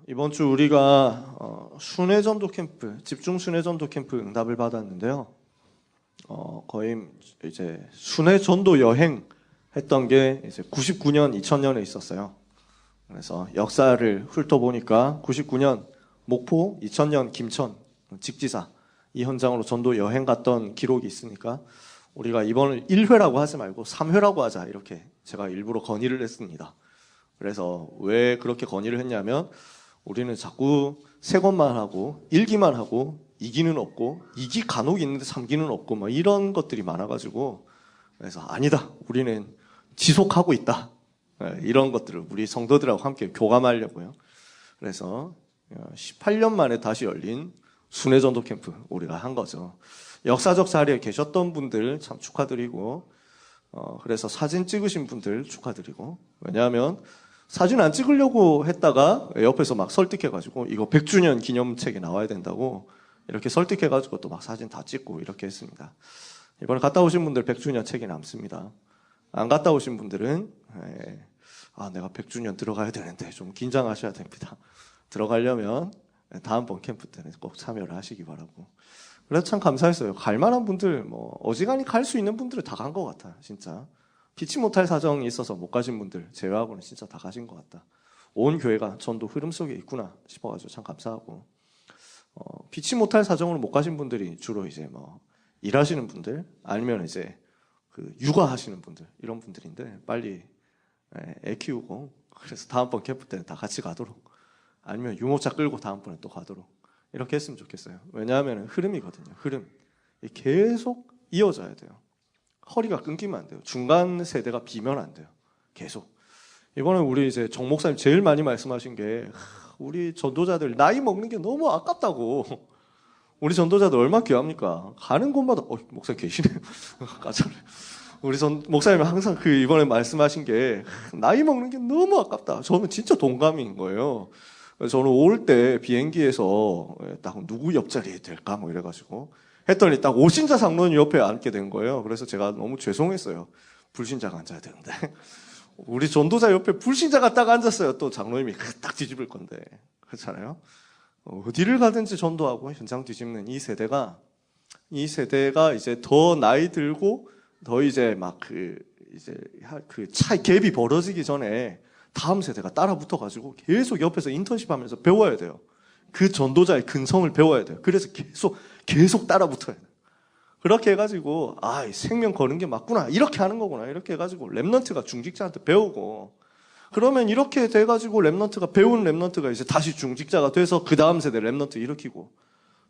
이번 주 우리가 순회전도 캠프, 집중 순회전도 캠프 응답을 받았는데요. 거의 이제 순회전도 여행 했던 게 이제 99년, 2000년에 있었어요. 그래서 역사를 훑어보니까 99년 목포, 2000년 김천, 직지사 이 현장으로 전도 여행 갔던 기록이 있으니까 우리가 이번을 1회라고 하지 말고 3회라고 하자 이렇게 제가 일부러 건의를 했습니다. 그래서 왜 그렇게 건의를 했냐면 우리는 자꾸 세 것만 하고 1기만 하고 2기는 없고 2기 간혹 있는데 3기는 없고 뭐 이런 것들이 많아가지고 그래서 아니다. 우리는 지속하고 있다. 이런 것들을 우리 성도들하고 함께 교감하려고요. 그래서 18년 만에 다시 열린 순회전도 캠프 우리가 한 거죠. 역사적 자리에 계셨던 분들 참 축하드리고 그래서 사진 찍으신 분들 축하드리고 왜냐하면 사진 안 찍으려고 했다가 옆에서 막 설득해가지고 이거 100주년 기념책에 나와야 된다고 이렇게 설득해가지고 또 막 사진 다 찍고 이렇게 했습니다. 이번에 갔다 오신 분들 100주년 책이 남습니다. 안 갔다 오신 분들은 내가 100주년 들어가야 되는데 좀 긴장하셔야 됩니다. 들어가려면 다음번 캠프 때는 꼭 참여를 하시기 바라고. 그래서 참 감사했어요. 갈 만한 분들 뭐 어지간히 갈 수 있는 분들은 다 간 것 같아 진짜. 피치 못할 사정이 있어서 못 가신 분들 제외하고는 진짜 다 가신 것 같다. 온 교회가 전도 흐름 속에 있구나 싶어가지고 참 감사하고 피치 못할 사정으로 못 가신 분들이 주로 이제 뭐 일하시는 분들 아니면 이제 그 육아하시는 분들 이런 분들인데 빨리 애 키우고 그래서 다음번 캠프 때는 다 같이 가도록 아니면 유모차 끌고 다음번에 또 가도록 이렇게 했으면 좋겠어요. 왜냐하면 흐름이거든요. 흐름 계속 이어져야 돼요. 허리가 끊기면 안 돼요. 중간 세대가 비면 안 돼요. 계속. 이번에 우리 이제 정 목사님 제일 많이 말씀하신 게 우리 전도자들 나이 먹는 게 너무 아깝다고. 우리 전도자들 얼마나 귀합니까? 가는 곳마다 목사님 계시네요. 깜짝 우리 목사님이 항상 그 이번에 말씀하신 게 나이 먹는 게 너무 아깝다. 저는 진짜 동감인 거예요. 저는 올 때 비행기에서 딱 누구 옆자리에 될까 뭐 이래가지고 했더니 딱 오신자 장로님 옆에 앉게 된 거예요. 그래서 제가 너무 죄송했어요. 불신자가 앉아야 되는데 우리 전도자 옆에 불신자가 딱 앉았어요. 또 장로님이 딱 뒤집을 건데 그렇잖아요. 어디를 가든지 전도하고 현장 뒤집는 이 세대가 이제 더 나이 들고 더 이제 막 그 차이 갭이 벌어지기 전에 다음 세대가 따라 붙어가지고 계속 옆에서 인턴십 하면서 배워야 돼요. 그 전도자의 근성을 배워야 돼요. 그래서 계속 따라 붙어야 돼요. 그렇게 해가지고, 생명 거는 게 맞구나. 이렇게 하는 거구나. 이렇게 해가지고, 랩넌트가 중직자한테 배우고, 그러면 이렇게 돼가지고, 배운 랩넌트가 이제 다시 중직자가 돼서 그 다음 세대 랩넌트 일으키고,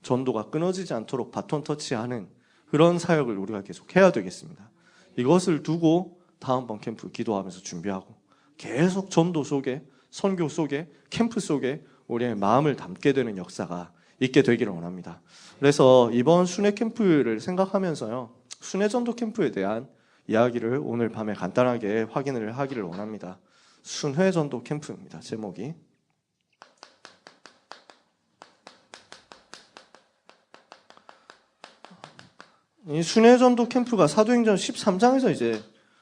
전도가 끊어지지 않도록 바톤 터치하는 그런 사역을 우리가 계속 해야 되겠습니다. 이것을 두고 다음번 캠프 기도하면서 준비하고, 계속 전도 속에, 선교 속에, 캠프 속에 우리의 마음을 담게 되는 역사가 있게 되기를 원합니다. 그래서 이번 순회 캠프를 생각하면서요. 순회 전도 캠프에 대한 이야기를 오늘 밤에 간단하게 확인을 하기를 원합니다. 순회 전도 캠프입니다. 제목이. 이 순회 전도 캠프가 사도행전 13장에서 이제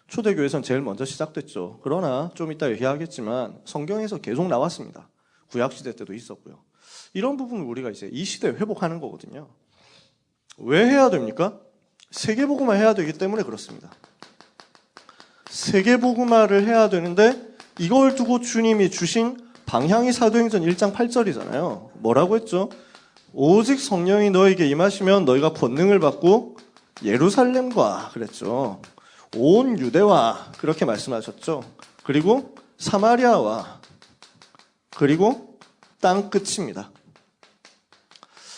초대교회에서는 제일 먼저 시작됐죠. 그러나 좀 이따 얘기하겠지만 성경에서 계속 나왔습니다. 구약시대 때도 있었고요. 이런 부분을 우리가 이제 이 시대에 회복하는 거거든요. 왜 해야 됩니까? 세계복음화 해야 되기 때문에 그렇습니다. 세계복음화를 해야 되는데 이걸 두고 주님이 주신 방향이 사도행전 1장 8절이잖아요. 뭐라고 했죠? 오직 성령이 너에게 임하시면 너희가 권능을 받고 예루살렘과 그랬죠. 온 유대와 그렇게 말씀하셨죠. 그리고 사마리아와 그리고 땅 끝입니다.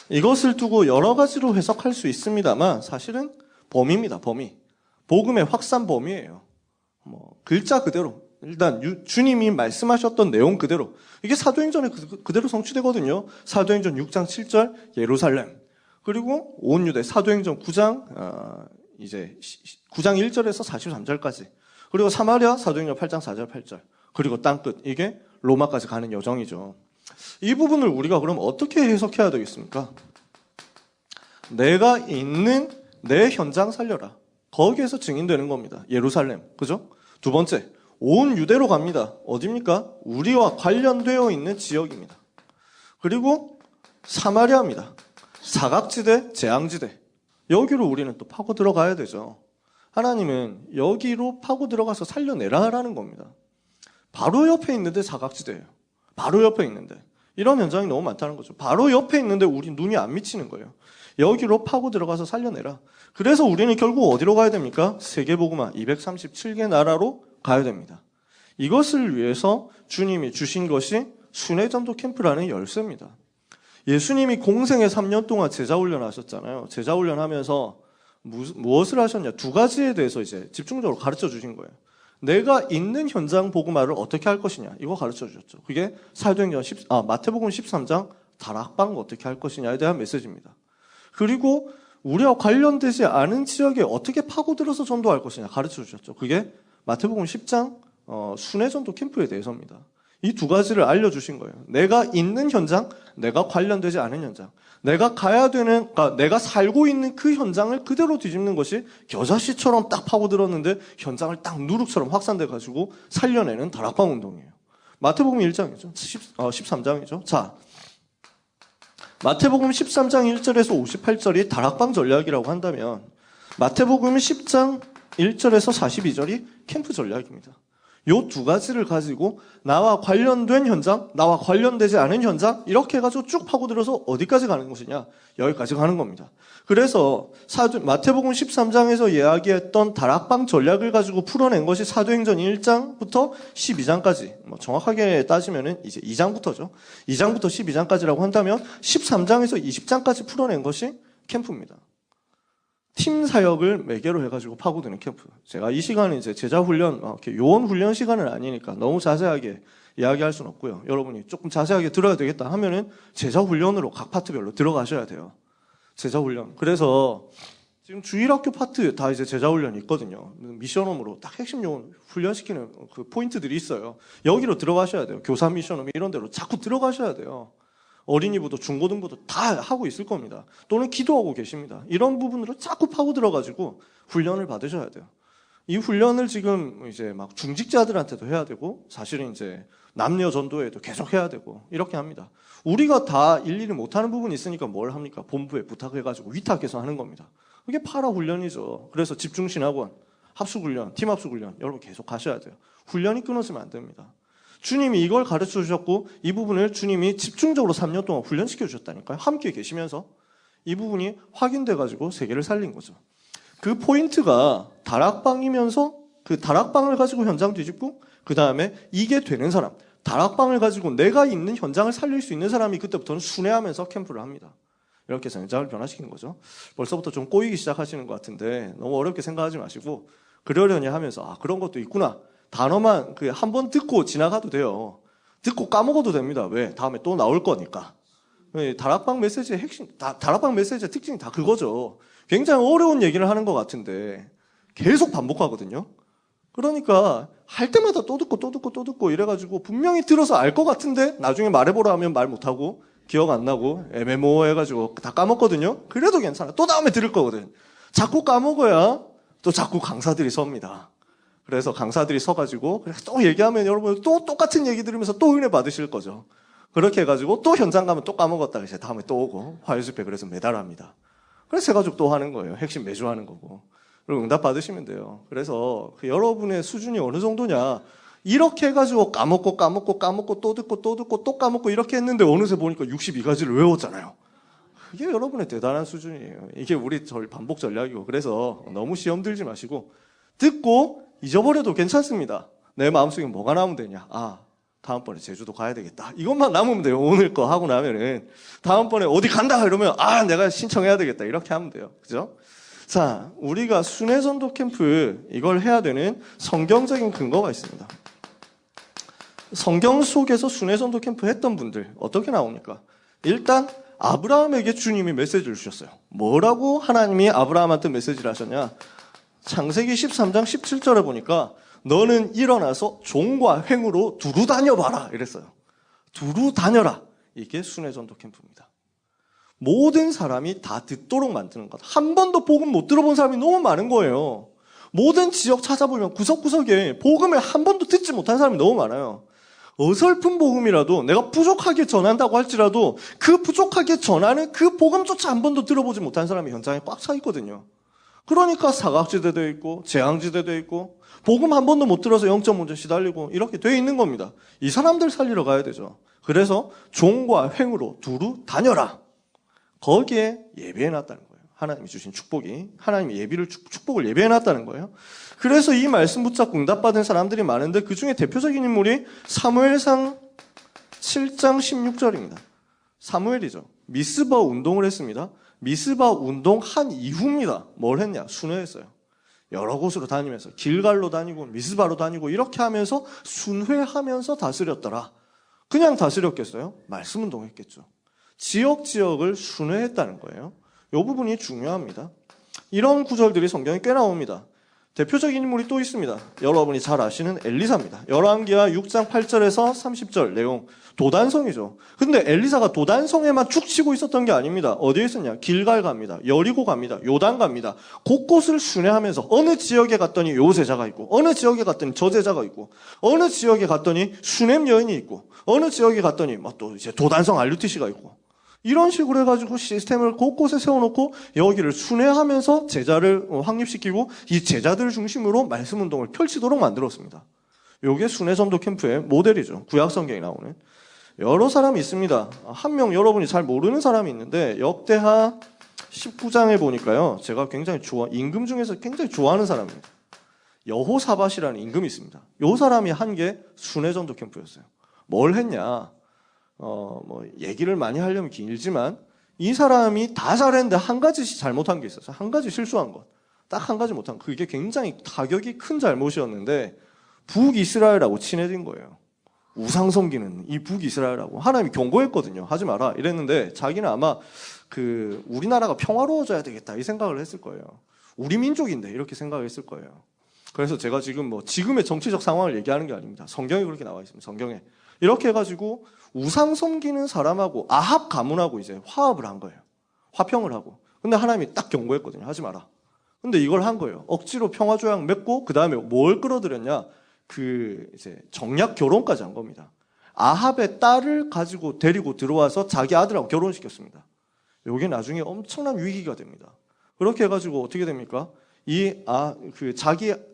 이것을 두고 여러 가지로 해석할 수 있습니다만 사실은 범위입니다. 범위. 복음의 확산 범위예요. 글자 그대로 일단 주님이 말씀하셨던 내용 그대로 이게 사도행전에 그대로 성취되거든요. 사도행전 6장 7절 예루살렘 그리고 온 유대 사도행전 9장 이제 9장 1절에서 43절까지 그리고 사마리아 사도행전 8장 4절 8절 그리고 땅끝 이게 로마까지 가는 여정이죠. 이 부분을 우리가 그럼 어떻게 해석해야 되겠습니까? 내가 있는 내 현장 살려라. 거기에서 증인되는 겁니다. 예루살렘. 그죠? 두 번째, 온 유대로 갑니다. 어디입니까? 우리와 관련되어 있는 지역입니다. 그리고 사마리아입니다. 사각지대, 재앙지대. 여기로 우리는 또 파고 들어가야 되죠. 하나님은 여기로 파고 들어가서 살려내라라는 겁니다. 바로 옆에 있는데 사각지대예요. 바로 옆에 있는데. 이런 현장이 너무 많다는 거죠. 바로 옆에 있는데 우리 눈이 안 미치는 거예요. 여기로 파고 들어가서 살려내라. 그래서 우리는 결국 어디로 가야 됩니까? 세계복음화 237개 나라로 가야 됩니다. 이것을 위해서 주님이 주신 것이 순회전도 캠프라는 열쇠입니다. 예수님이 공생애 3년 동안 제자훈련 하셨잖아요. 제자훈련 하면서 무엇을 하셨냐? 두 가지에 대해서 이제 집중적으로 가르쳐 주신 거예요. 내가 있는 현장 복음화를 어떻게 할 것이냐, 이거 가르쳐 주셨죠. 그게 사도행전 마태복음 13장 다락방 어떻게 할 것이냐에 대한 메시지입니다. 그리고 우리와 관련되지 않은 지역에 어떻게 파고들어서 전도할 것이냐 가르쳐 주셨죠. 그게 마태복음 10장 순회전도 캠프에 대해서입니다. 이 두 가지를 알려주신 거예요. 내가 있는 현장, 내가 관련되지 않은 현장. 내가 가야 되는, 그러니까 내가 살고 있는 그 현장을 그대로 뒤집는 것이 겨자씨처럼 딱 파고들었는데 현장을 딱 누룩처럼 확산돼가지고 살려내는 다락방 운동이에요. 마태복음 1장이죠. 13장이죠. 자, 마태복음 13장 1절에서 58절이 다락방 전략이라고 한다면 마태복음 10장 1절에서 42절이 캠프 전략입니다. 요 두 가지를 가지고 나와 관련된 현장, 나와 관련되지 않은 현장 이렇게 해가지고 쭉 파고들어서 어디까지 가는 것이냐? 여기까지 가는 겁니다. 그래서 마태복음 13장에서 이야기했던 다락방 전략을 가지고 풀어낸 것이 사도행전 1장부터 12장까지 정확하게 따지면은 이제 2장부터죠. 2장부터 12장까지라고 한다면 13장에서 20장까지 풀어낸 것이 캠프입니다. 팀 사역을 매개로 해가지고 파고드는 캠프. 제가 이 시간은 이제 제자훈련, 요원 훈련 시간은 아니니까 너무 자세하게 이야기할 수는 없고요. 여러분이 조금 자세하게 들어야 되겠다 하면은 제자훈련으로 각 파트별로 들어가셔야 돼요. 제자훈련. 그래서 지금 주일학교 파트 다 이제 제자훈련이 있거든요. 미션홈으로 딱 핵심 요원 훈련시키는 그 포인트들이 있어요. 여기로 들어가셔야 돼요. 교사 미션홈 이런 데로 자꾸 들어가셔야 돼요. 어린이부도 중고등부도 다 하고 있을 겁니다. 또는 기도하고 계십니다. 이런 부분으로 자꾸 파고 들어가지고 훈련을 받으셔야 돼요. 이 훈련을 지금 이제 막 중직자들한테도 해야 되고 사실은 이제 남녀 전도에도 계속 해야 되고 이렇게 합니다. 우리가 다 일일이 못하는 부분이 있으니까 뭘 합니까? 본부에 부탁해가지고 위탁해서 하는 겁니다. 그게 파라 훈련이죠. 그래서 집중신학원, 합숙훈련, 팀합숙훈련 여러분 계속 가셔야 돼요. 훈련이 끊어지면 안 됩니다. 주님이 이걸 가르쳐 주셨고 이 부분을 주님이 집중적으로 3년 동안 훈련시켜 주셨다니까요. 함께 계시면서 이 부분이 확인돼가지고 세계를 살린 거죠. 그 포인트가 다락방이면서 그 다락방을 가지고 현장 뒤집고 그 다음에 이게 되는 사람, 다락방을 가지고 내가 있는 현장을 살릴 수 있는 사람이 그때부터는 순회하면서 캠프를 합니다. 이렇게 해서 현장을 변화시킨 거죠. 벌써부터 좀 꼬이기 시작하시는 것 같은데 너무 어렵게 생각하지 마시고 그러려니 하면서 그런 것도 있구나. 단어만 한 번 듣고 지나가도 돼요. 듣고 까먹어도 됩니다. 왜? 다음에 또 나올 거니까. 다락방 메시지의 핵심, 다락방 메시지의 특징이 다 그거죠. 굉장히 어려운 얘기를 하는 것 같은데 계속 반복하거든요. 그러니까 할 때마다 또 듣고 이래가지고 분명히 들어서 알 것 같은데 나중에 말해보라 하면 말 못하고 기억 안 나고 애매모호해가지고 다 까먹거든요. 그래도 괜찮아. 또 다음에 들을 거거든. 자꾸 까먹어야 또 자꾸 강사들이 섭니다. 그래서 강사들이 서가지고 또 얘기하면 여러분 또 똑같은 얘기 들으면서 또 은혜 받으실 거죠. 그렇게 해가지고 또 현장 가면 또 까먹었다. 그래서 다음에 또 오고 화요집회 그래서 매달 합니다. 그래서 해가지고 또 하는 거예요. 핵심 매주 하는 거고. 그리고 응답 받으시면 돼요. 그래서 여러분의 수준이 어느 정도냐. 이렇게 해가지고 까먹고 또 듣고 또 까먹고 이렇게 했는데 어느새 보니까 62가지를 외웠잖아요. 이게 여러분의 대단한 수준이에요. 이게 우리 반복 전략이고. 그래서 너무 시험 들지 마시고 듣고 잊어버려도 괜찮습니다. 내 마음속에 뭐가 남으면 되냐. 다음번에 제주도 가야 되겠다. 이것만 남으면 돼요. 오늘 거 하고 나면은. 다음번에 어디 간다 이러면 내가 신청해야 되겠다. 이렇게 하면 돼요. 그죠? 자, 우리가 순회전도 캠프 이걸 해야 되는 성경적인 근거가 있습니다. 성경 속에서 순회전도 캠프 했던 분들 어떻게 나옵니까? 일단 아브라함에게 주님이 메시지를 주셨어요. 뭐라고 하나님이 아브라함한테 메시지를 하셨냐? 창세기 13장 17절에 보니까 너는 일어나서 종과 횡으로 두루 다녀봐라 이랬어요. 두루 다녀라. 이게 순회전도 캠프입니다. 모든 사람이 다 듣도록 만드는 것. 한 번도 복음 못 들어본 사람이 너무 많은 거예요. 모든 지역 찾아보면 구석구석에 복음을 한 번도 듣지 못한 사람이 너무 많아요. 어설픈 복음이라도 내가 부족하게 전한다고 할지라도 그 부족하게 전하는 그 복음조차 한 번도 들어보지 못한 사람이 현장에 꽉 차 있거든요. 그러니까 사각지대도 있고 재앙지대도 있고 복음 한 번도 못 들어서 영적 문제 시달리고 이렇게 돼 있는 겁니다. 이 사람들 살리러 가야 되죠. 그래서 종과 횡으로 두루 다녀라. 거기에 예비해놨다는 거예요. 하나님이 주신 축복이, 하나님이 축복을 예비해놨다는 거예요. 그래서 이 말씀 붙잡고 응답받은 사람들이 많은데 그 중에 대표적인 인물이 사무엘상 7장 16절입니다. 사무엘이죠. 미스바 운동을 했습니다. 미스바 운동한 이후입니다. 뭘 했냐? 순회했어요. 여러 곳으로 다니면서 길갈로 다니고 미스바로 다니고 이렇게 하면서 순회하면서 다스렸더라. 그냥 다스렸겠어요? 말씀 운동했겠죠. 지역을 순회했다는 거예요. 이 부분이 중요합니다. 이런 구절들이 성경에 꽤 나옵니다. 대표적인 인물이 또 있습니다. 여러분이 잘 아시는 엘리사입니다. 열왕기하 6장 8절에서 30절 내용, 도단성이죠. 근데 엘리사가 도단성에만 쭉 치고 있었던 게 아닙니다. 어디에 있었냐? 길갈 갑니다. 여리고 갑니다. 요단 갑니다. 곳곳을 순회하면서 어느 지역에 갔더니 요 제자가 있고, 어느 지역에 갔더니 저 제자가 있고, 어느 지역에 갔더니 수넴 여인이 있고, 어느 지역에 갔더니 또 이제 도단성 RUTC가 있고, 이런 식으로 해가지고 시스템을 곳곳에 세워놓고 여기를 순회하면서 제자를 확립시키고 이 제자들 중심으로 말씀 운동을 펼치도록 만들었습니다. 이게 순회전도 캠프의 모델이죠. 구약 성경에 나오는. 여러 사람이 있습니다. 한 명 여러분이 잘 모르는 사람이 있는데 역대하 19장에 보니까요. 제가 굉장히 임금 중에서 굉장히 좋아하는 사람입니다. 여호사밧이라는 임금이 있습니다. 이 사람이 한 게 순회전도 캠프였어요. 뭘 했냐? 얘기를 많이 하려면 길지만, 이 사람이 다 잘했는데 한 가지 잘못한 게 있었어요. 한 가지 실수한 것. 딱 한 가지 못한 것. 그게 굉장히 타격이 큰 잘못이었는데, 북이스라엘하고 친해진 거예요. 우상 섬기는 이 북이스라엘하고. 하나님이 경고했거든요. 하지 마라. 이랬는데, 자기는 아마 우리나라가 평화로워져야 되겠다. 이 생각을 했을 거예요. 우리 민족인데, 이렇게 생각을 했을 거예요. 그래서 제가 지금의 정치적 상황을 얘기하는 게 아닙니다. 성경에 그렇게 나와 있습니다. 성경에. 이렇게 해가지고 우상 섬기는 사람하고 아합 가문하고 이제 화합을 한 거예요. 화평을 하고. 근데 하나님이 딱 경고했거든요. 하지 마라. 근데 이걸 한 거예요. 억지로 평화조약 맺고 그 다음에 뭘 끌어들였냐? 이제 정략 결혼까지 한 겁니다. 아합의 딸을 데리고 들어와서 자기 아들하고 결혼시켰습니다. 이게 나중에 엄청난 위기가 됩니다. 그렇게 해가지고 어떻게 됩니까?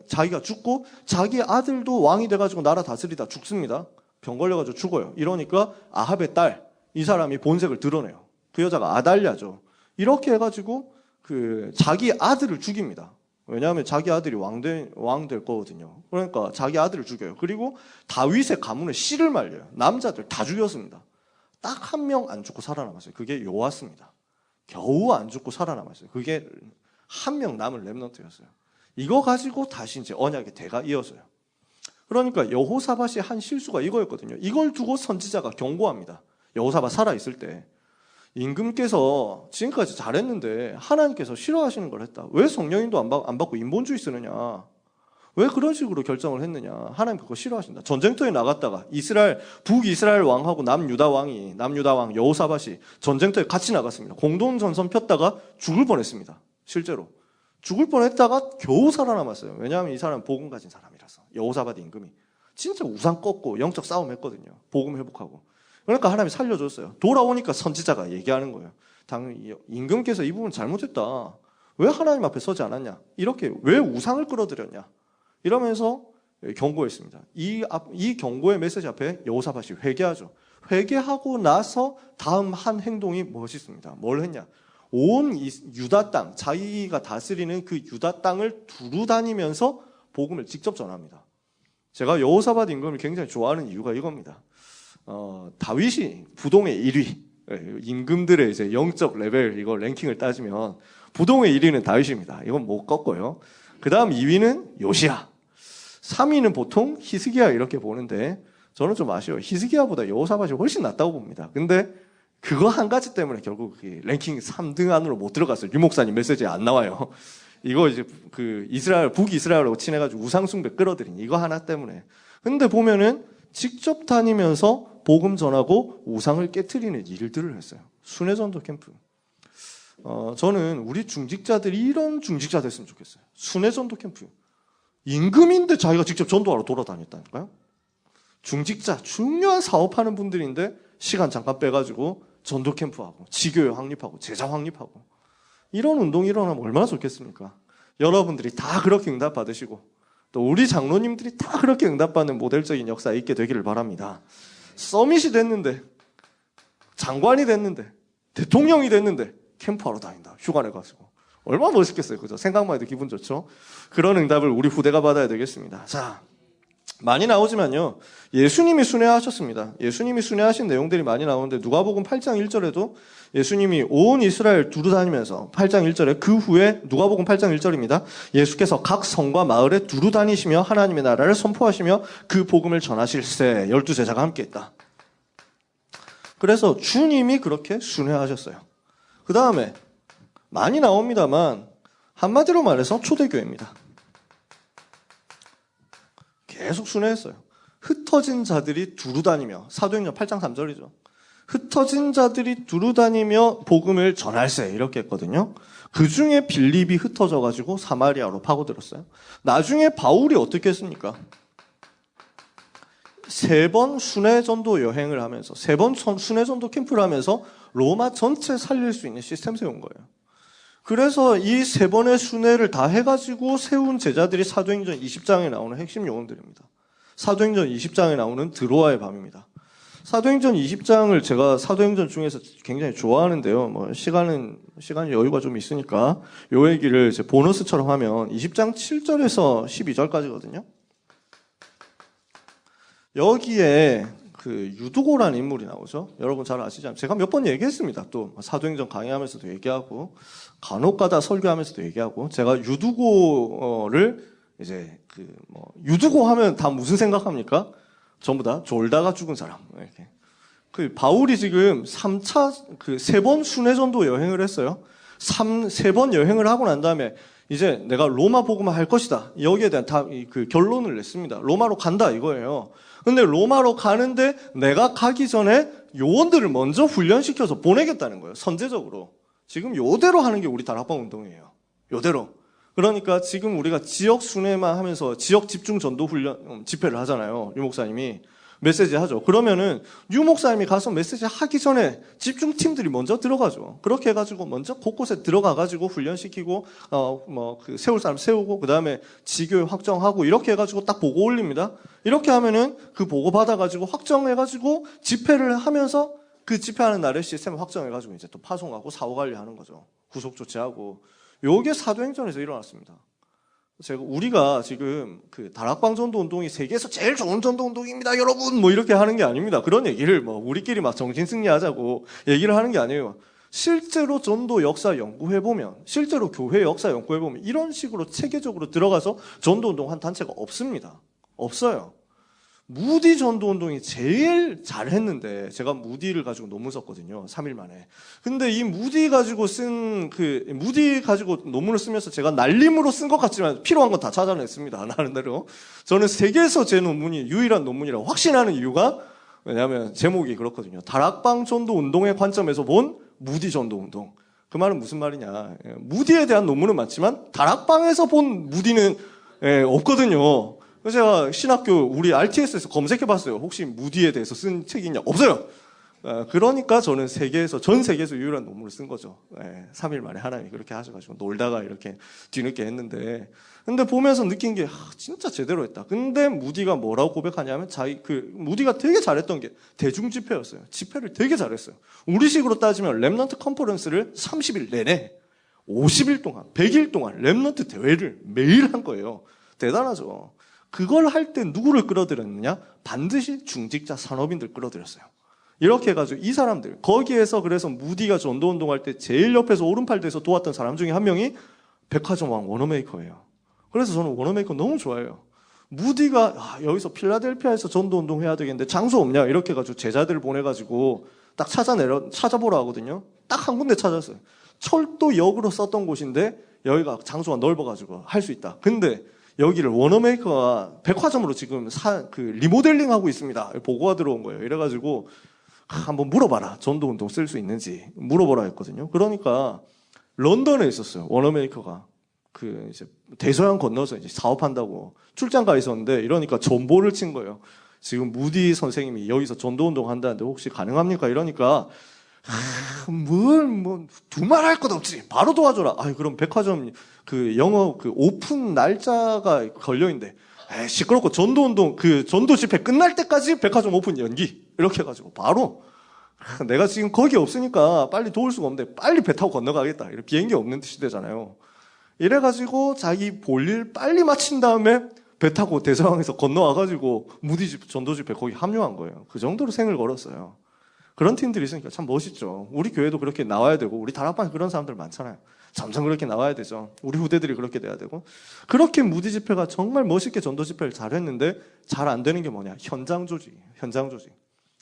자기가 죽고 자기 아들도 왕이 돼가지고 나라 다스리다 죽습니다. 병 걸려가지고 죽어요. 이러니까 아합의 딸, 이 사람이 본색을 드러내요. 그 여자가 아달랴죠. 이렇게 해가지고 자기 아들을 죽입니다. 왜냐하면 자기 아들이 왕 될 거거든요. 그러니까 자기 아들을 죽여요. 그리고 다윗의 가문에 씨를 말려요. 남자들 다 죽였습니다. 딱 한 명 안 죽고 살아남았어요. 그게 요아스입니다. 겨우 안 죽고 살아남았어요. 그게 한 명 남은 렘넌트였어요. 이거 가지고 다시 이제 언약의 대가 이어져요. 그러니까 여호사밧이 한 실수가 이거였거든요. 이걸 두고 선지자가 경고합니다. 여호사밧 살아있을 때. 임금께서 지금까지 잘했는데 하나님께서 싫어하시는 걸 했다. 왜 성령인도 안 받고 인본주의 쓰느냐. 왜 그런 식으로 결정을 했느냐. 하나님 그거 싫어하신다. 전쟁터에 나갔다가 북이스라엘 왕하고 남유다 왕 여호사밧이 전쟁터에 같이 나갔습니다. 공동전선 폈다가 죽을 뻔했습니다. 실제로. 죽을 뻔했다가 겨우 살아남았어요. 왜냐하면 이 사람은 복음 가진 사람이라서. 여호사밧 임금이. 진짜 우상 꺾고 영적 싸움 했거든요. 복음 회복하고. 그러니까 하나님이 살려줬어요. 돌아오니까 선지자가 얘기하는 거예요. 당연히 임금께서 이 부분 잘못했다. 왜 하나님 앞에 서지 않았냐? 이렇게 왜 우상을 끌어들였냐? 이러면서 경고했습니다. 이 경고의 메시지 앞에 여호사밧이 회개하죠. 회개하고 나서 다음 한 행동이 멋있습니다. 뭘 했냐? 온 유다 땅, 자기가 다스리는 그 유다 땅을 두루 다니면서 복음을 직접 전합니다. 제가 여호사밧 임금을 굉장히 좋아하는 이유가 이겁니다. 다윗이 부동의 1위, 임금들의 이제 영적 레벨, 이거 랭킹을 따지면 부동의 1위는 다윗입니다. 이건 못 꺾어요. 그 다음 2위는 요시야. 3위는 보통 히스기야 이렇게 보는데 저는 좀 아쉬워요. 히스기야보다 여호사밧이 훨씬 낫다고 봅니다. 근데 그거 한 가지 때문에 결국 랭킹 3등 안으로 못 들어갔어요. 유 목사님 메시지에 안 나와요. 이거 이제 북이스라엘하고 친해가지고 우상숭배 끌어들인 이거 하나 때문에. 근데 보면은 직접 다니면서 복음 전하고 우상을 깨트리는 일들을 했어요. 순회전도 캠프. 저는 우리 중직자들이 이런 중직자 됐으면 좋겠어요. 순회전도 캠프. 임금인데 자기가 직접 전도하러 돌아다녔다니까요. 중직자, 중요한 사업하는 분들인데 시간 잠깐 빼가지고 전도 캠프하고 지교회 확립하고 제자 확립하고 이런 운동이 일어나면 얼마나 좋겠습니까? 여러분들이 다 그렇게 응답받으시고 또 우리 장로님들이 다 그렇게 응답받는 모델적인 역사에 있게 되기를 바랍니다. 서밋이 됐는데 장관이 됐는데 대통령이 됐는데 캠프하러 다닌다. 휴가 내가지고. 얼마나 멋있겠어요. 그죠? 생각만 해도 기분 좋죠? 그런 응답을 우리 후대가 받아야 되겠습니다. 자, 많이 나오지만요. 예수님이 순회하셨습니다. 예수님이 순회하신 내용들이 많이 나오는데 누가복음 8장 1절에도 예수님이 온 이스라엘 두루 다니면서 8장 1절에 그 후에 누가복음 8장 1절입니다. 예수께서 각 성과 마을에 두루 다니시며 하나님의 나라를 선포하시며 그 복음을 전하실세 12제자가 함께 있다. 그래서 주님이 그렇게 순회하셨어요. 그 다음에 많이 나옵니다만 한마디로 말해서 초대교회입니다. 계속 순회했어요. 흩어진 자들이 두루 다니며 사도행전 8장 3절이죠. 흩어진 자들이 두루 다니며 복음을 전할세 이렇게 했거든요. 그 중에 빌립이 흩어져가지고 사마리아로 파고들었어요. 나중에 바울이 어떻게 했습니까? 3번 순회전도 여행을 하면서 3번 순회전도 캠프를 하면서 로마 전체 살릴 수 있는 시스템 세운 거예요. 그래서 이 3번의 순회를 다 해가지고 세운 제자들이 사도행전 20장에 나오는 핵심 용어들입니다. 사도행전 20장에 나오는 드로아의 밤입니다. 사도행전 20장을 제가 사도행전 중에서 굉장히 좋아하는데요. 뭐 시간이 여유가 좀 있으니까 요 얘기를 이제 보너스처럼 하면 20장 7절에서 12절까지거든요. 여기에 그 유두고라는 인물이 나오죠. 여러분 잘 아시죠? 제가 몇 번 얘기했습니다. 또 사도행전 강의하면서도 얘기하고 간혹가다 설교하면서도 얘기하고 제가 유두고를 이제 유두고 하면 다 무슨 생각합니까? 전부 다 졸다가 죽은 사람. 이렇게. 그 바울이 지금 3차 3번 순회전도 여행을 했어요. 3번 여행을 하고 난 다음에 이제 내가 로마 복음을 할 것이다. 여기에 대한 그 결론을 냈습니다. 로마로 간다 이거예요. 근데 로마로 가는데 내가 가기 전에 요원들을 먼저 훈련시켜서 보내겠다는 거예요. 선제적으로. 지금 요대로 하는 게 우리 다락방 운동이에요. 요대로. 그러니까 지금 우리가 지역 순회만 하면서 지역 집중 전도 훈련 집회를 하잖아요. 유 목사님이 메시지 하죠. 그러면은 유 목사님이 가서 메시지 하기 전에 집중팀들이 먼저 들어가죠. 그렇게 해가지고 먼저 곳곳에 들어가가지고 훈련시키고 세울 사람 세우고 그 다음에 지교회 확정하고 이렇게 해가지고 딱 보고 올립니다. 이렇게 하면은 그 보고 받아가지고 확정해가지고 집회를 하면서 그 집회하는 날에 시스템을 확정해가지고 이제 또 파송하고 사후 관리하는 거죠. 구속 조치하고 요게 사도행전에서 일어났습니다. 우리가 지금 그 다락방 전도 운동이 세계에서 제일 좋은 전도 운동입니다, 여러분. 뭐 이렇게 하는 게 아닙니다. 그런 얘기를 우리끼리 막 정신 승리하자고 얘기를 하는 게 아니에요. 실제로 전도 역사 연구해보면, 실제로 교회 역사 연구해보면 이런 식으로 체계적으로 들어가서 전도 운동한 단체가 없습니다. 없어요. 무디 전도 운동이 제일 잘했는데 제가 무디를 가지고 논문 썼거든요. 3일 만에. 근데 이 무디 가지고 논문을 쓰면서 제가 날림으로 쓴 것 같지만 필요한 건 다 찾아냈습니다. 나름대로. 저는 세계에서 제 논문이 유일한 논문이라고 확신하는 이유가 왜냐하면 제목이 그렇거든요. 다락방 전도 운동의 관점에서 본 무디 전도 운동. 그 말은 무슨 말이냐. 무디에 대한 논문은 많지만 다락방에서 본 무디는 없거든요. 그래서 제가 신학교 우리 RTS에서 검색해봤어요. 혹시 무디에 대해서 쓴 책이 있냐? 없어요. 그러니까 저는 전 세계에서 유일한 논문을 쓴 거죠. 3일 만에 하나님이 그렇게 하셔가지고 놀다가 이렇게 뒤늦게 했는데. 근데 보면서 느낀 게 진짜 제대로 했다. 근데 무디가 뭐라고 고백하냐면 무디가 되게 잘했던 게 대중 집회였어요. 집회를 되게 잘했어요. 우리식으로 따지면 렘넌트 컨퍼런스를 30일 내내 50일 동안 100일 동안 렘넌트 대회를 매일 한 거예요. 대단하죠. 그걸 할 때 누구를 끌어들였느냐? 반드시 중직자 산업인들 끌어들였어요. 이렇게 해가지고 이 사람들 거기에서 그래서 무디가 전도운동할 때 제일 옆에서 오른팔 돼서 도왔던 사람 중에 한 명이 백화점왕 워너메이커예요. 그래서 저는 워너메이커 너무 좋아해요. 무디가 여기서 필라델피아에서 전도운동 해야 되겠는데 장소 없냐 이렇게 해가지고 제자들을 보내가지고 딱 찾아보라 하거든요. 딱 한 군데 찾았어요. 철도역으로 썼던 곳인데 여기가 장소가 넓어가지고 할 수 있다. 근데 여기를 워너메이커가 백화점으로 지금 리모델링 하고 있습니다. 보고가 들어온 거예요. 이래가지고 한번 물어봐라. 전도운동 쓸 수 있는지 물어보라 했거든요. 그러니까 런던에 있었어요. 워너메이커가. 그 이제 대서양 건너서 이제 사업한다고 출장 가 있었는데 이러니까 전보를 친 거예요. 지금 무디 선생님이 여기서 전도운동 한다는데 혹시 가능합니까? 이러니까 뭐 두말할 것 없지. 바로 도와줘라. 그럼 백화점 그 영업 그 오픈 날짜가 걸려있는데 시끄럽고 전도운동 그 전도 집회 끝날 때까지 백화점 오픈 연기 이렇게 해가지고 바로 내가 지금 거기 없으니까 빨리 도울 수가 없는데 빨리 배 타고 건너가겠다. 이런 비행기 없는 시대잖아요. 이래가지고 자기 볼일 빨리 마친 다음에 배 타고 대서양에서 건너와가지고 무디 전도 집회 거기 합류한 거예요. 그 정도로 생을 걸었어요. 그런 팀들이 있으니까 참 멋있죠. 우리 교회도 그렇게 나와야 되고 우리 다락방에 그런 사람들 많잖아요. 점점 그렇게 나와야 되죠. 우리 후대들이 그렇게 돼야 되고. 그렇게 무디 집회가 정말 멋있게 전도 집회를 잘했는데 잘 안 되는 게 뭐냐? 현장 조직.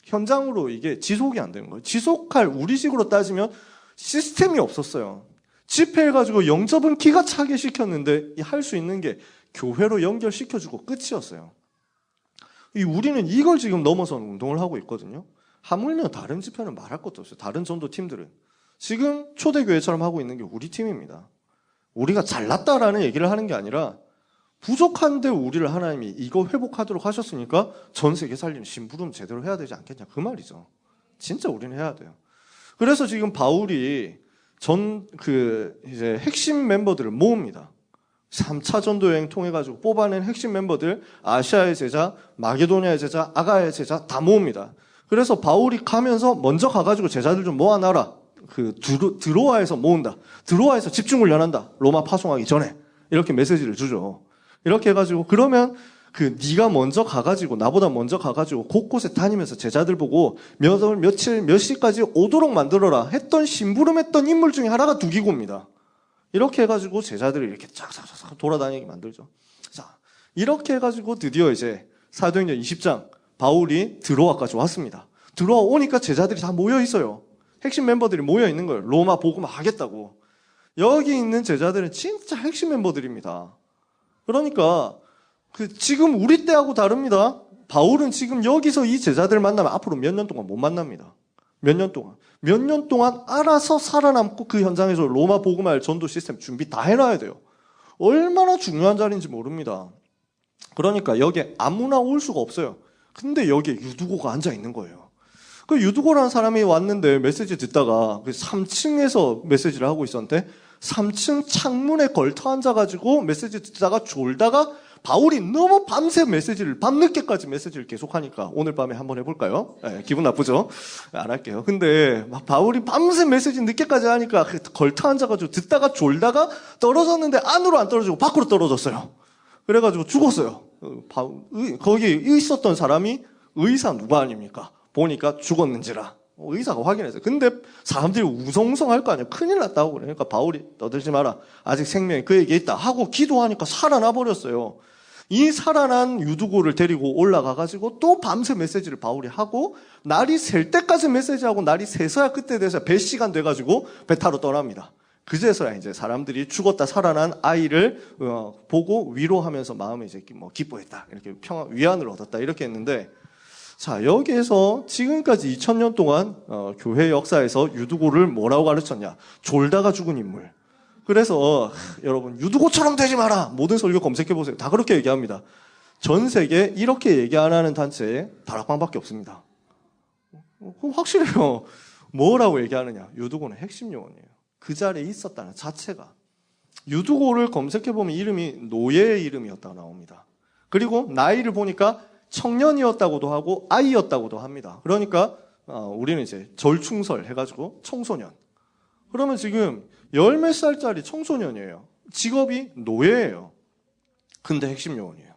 현장으로 이게 지속이 안 되는 거예요. 지속할 우리식으로 따지면 시스템이 없었어요. 집회해가지고 영접은 기가 차게 시켰는데 할 수 있는 게 교회로 연결시켜주고 끝이었어요. 우리는 이걸 지금 넘어서는 운동을 하고 있거든요. 하물며 다른 집회는 말할 것도 없어요. 다른 전도 팀들은. 지금 초대교회처럼 하고 있는 게 우리 팀입니다. 우리가 잘났다라는 얘기를 하는 게 아니라 부족한데 우리를 하나님이 이거 회복하도록 하셨으니까 전 세계 살리는 심부름 제대로 해야 되지 않겠냐 그 말이죠. 진짜 우리는 해야 돼요. 그래서 지금 바울이 이제 핵심 멤버들을 모읍니다. 3차 전도 여행 통해 가지고 뽑아낸 핵심 멤버들, 아시아의 제자, 마게도니아의 제자, 아가야의 제자 다 모읍니다. 그래서 바울이 가면서 먼저 가가지고 제자들 좀 모아놔라. 드로아에서 모은다. 드로아에서 집중 훈련한다. 로마 파송하기 전에 이렇게 메시지를 주죠. 이렇게 해가지고 그러면 네가 먼저 가가지고 나보다 먼저 가가지고 곳곳에 다니면서 제자들 보고 몇 월 며칠 몇 시까지 오도록 만들어라 했던 심부름했던 인물 중에 하나가 두기고입니다. 이렇게 해가지고 제자들을 이렇게 쫙쫙쫙 돌아다니게 만들죠. 자, 이렇게 해가지고 드디어 이제 사도행전 20장 바울이 드로아까지 왔습니다. 드로아 오니까 제자들이 다 모여 있어요. 핵심 멤버들이 모여 있는 거예요. 로마 복음 하겠다고. 여기 있는 제자들은 진짜 핵심 멤버들입니다. 그러니까 지금 우리 때하고 다릅니다. 바울은 지금 여기서 이 제자들 만나면 앞으로 몇 년 동안 못 만납니다. 몇 년 동안 알아서 살아남고 그 현장에서 로마 복음할 전도 시스템 준비 다 해놔야 돼요. 얼마나 중요한 자리인지 모릅니다. 그러니까 여기에 아무나 올 수가 없어요. 근데 여기에 유두고가 앉아 있는 거예요. 그 유두고라는 사람이 왔는데 메시지 듣다가 3층에서 메시지를 하고 있었는데 3층 창문에 걸터 앉아가지고 메시지 듣다가 졸다가 바울이 너무 밤늦게까지 메시지를 계속하니까 오늘 밤에 한번 해볼까요? 네, 기분 나쁘죠? 안 할게요. 근데 바울이 밤새 메시지 늦게까지 하니까 걸터 앉아가지고 듣다가 졸다가 떨어졌는데 안으로 안 떨어지고 밖으로 떨어졌어요. 그래가지고 죽었어요. 거기 있었던 사람이 의사 누가 아닙니까? 보니까 죽었는지라. 의사가 확인했어요. 근데 사람들이 우성우성할 거 아니에요. 큰일 났다고 그러니까 바울이 떠들지 마라. 아직 생명이 그에게 있다 하고 기도하니까 살아나 버렸어요. 이 살아난 유두고를 데리고 올라가가지고 또 밤새 메시지를 바울이 하고 날이 셀 때까지 메시지하고 날이 새서야 그때 돼서 배 시간 돼가지고 배 타러 떠납니다. 그제서야 이제 사람들이 죽었다 살아난 아이를 보고 위로하면서 마음에 이제 기뻐했다. 이렇게 위안을 얻었다. 이렇게 했는데 자, 여기에서 지금까지 2000년 동안 교회 역사에서 유두고를 뭐라고 가르쳤냐? 졸다가 죽은 인물. 그래서 여러분 유두고처럼 되지 마라. 모든 설교 검색해보세요. 다 그렇게 얘기합니다. 전 세계 이렇게 얘기 안 하는 단체에 다락방밖에 없습니다. 확실해요. 뭐라고 얘기하느냐? 유두고는 핵심 용어예요. 그 자리에 있었다는 자체가. 유두고를 검색해보면 이름이 노예의 이름이었다고 나옵니다. 그리고 나이를 보니까 청년이었다고도 하고 아이였다고도 합니다. 그러니까 우리는 이제 절충설 해가지고 청소년. 그러면 지금 열 몇 살짜리 청소년이에요. 직업이 노예예요. 근데 핵심 요원이에요.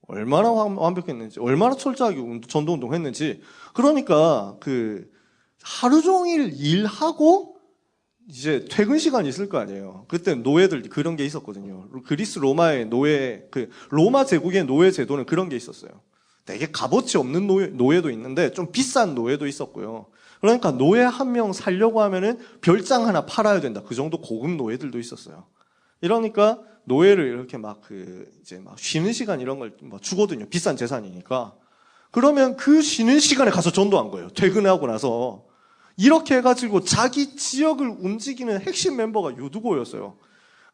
얼마나 완벽했는지, 얼마나 철저하게 전도운동 했는지. 그러니까 하루 종일 일하고 이제 퇴근 시간이 있을 거 아니에요. 그때 노예들 그런 게 있었거든요. 그리스 로마의 로마 제국의 노예 제도는 그런 게 있었어요. 되게 값어치 없는 노예도 있는데 좀 비싼 노예도 있었고요. 그러니까 노예 한 명 살려고 하면은 별장 하나 팔아야 된다. 그 정도 고급 노예들도 있었어요. 이러니까 노예를 이렇게 이제 쉬는 시간 이런 걸 주거든요. 비싼 재산이니까. 그러면 그 쉬는 시간에 가서 전도한 거예요. 퇴근하고 나서. 이렇게 해가지고 자기 지역을 움직이는 핵심 멤버가 유두고였어요.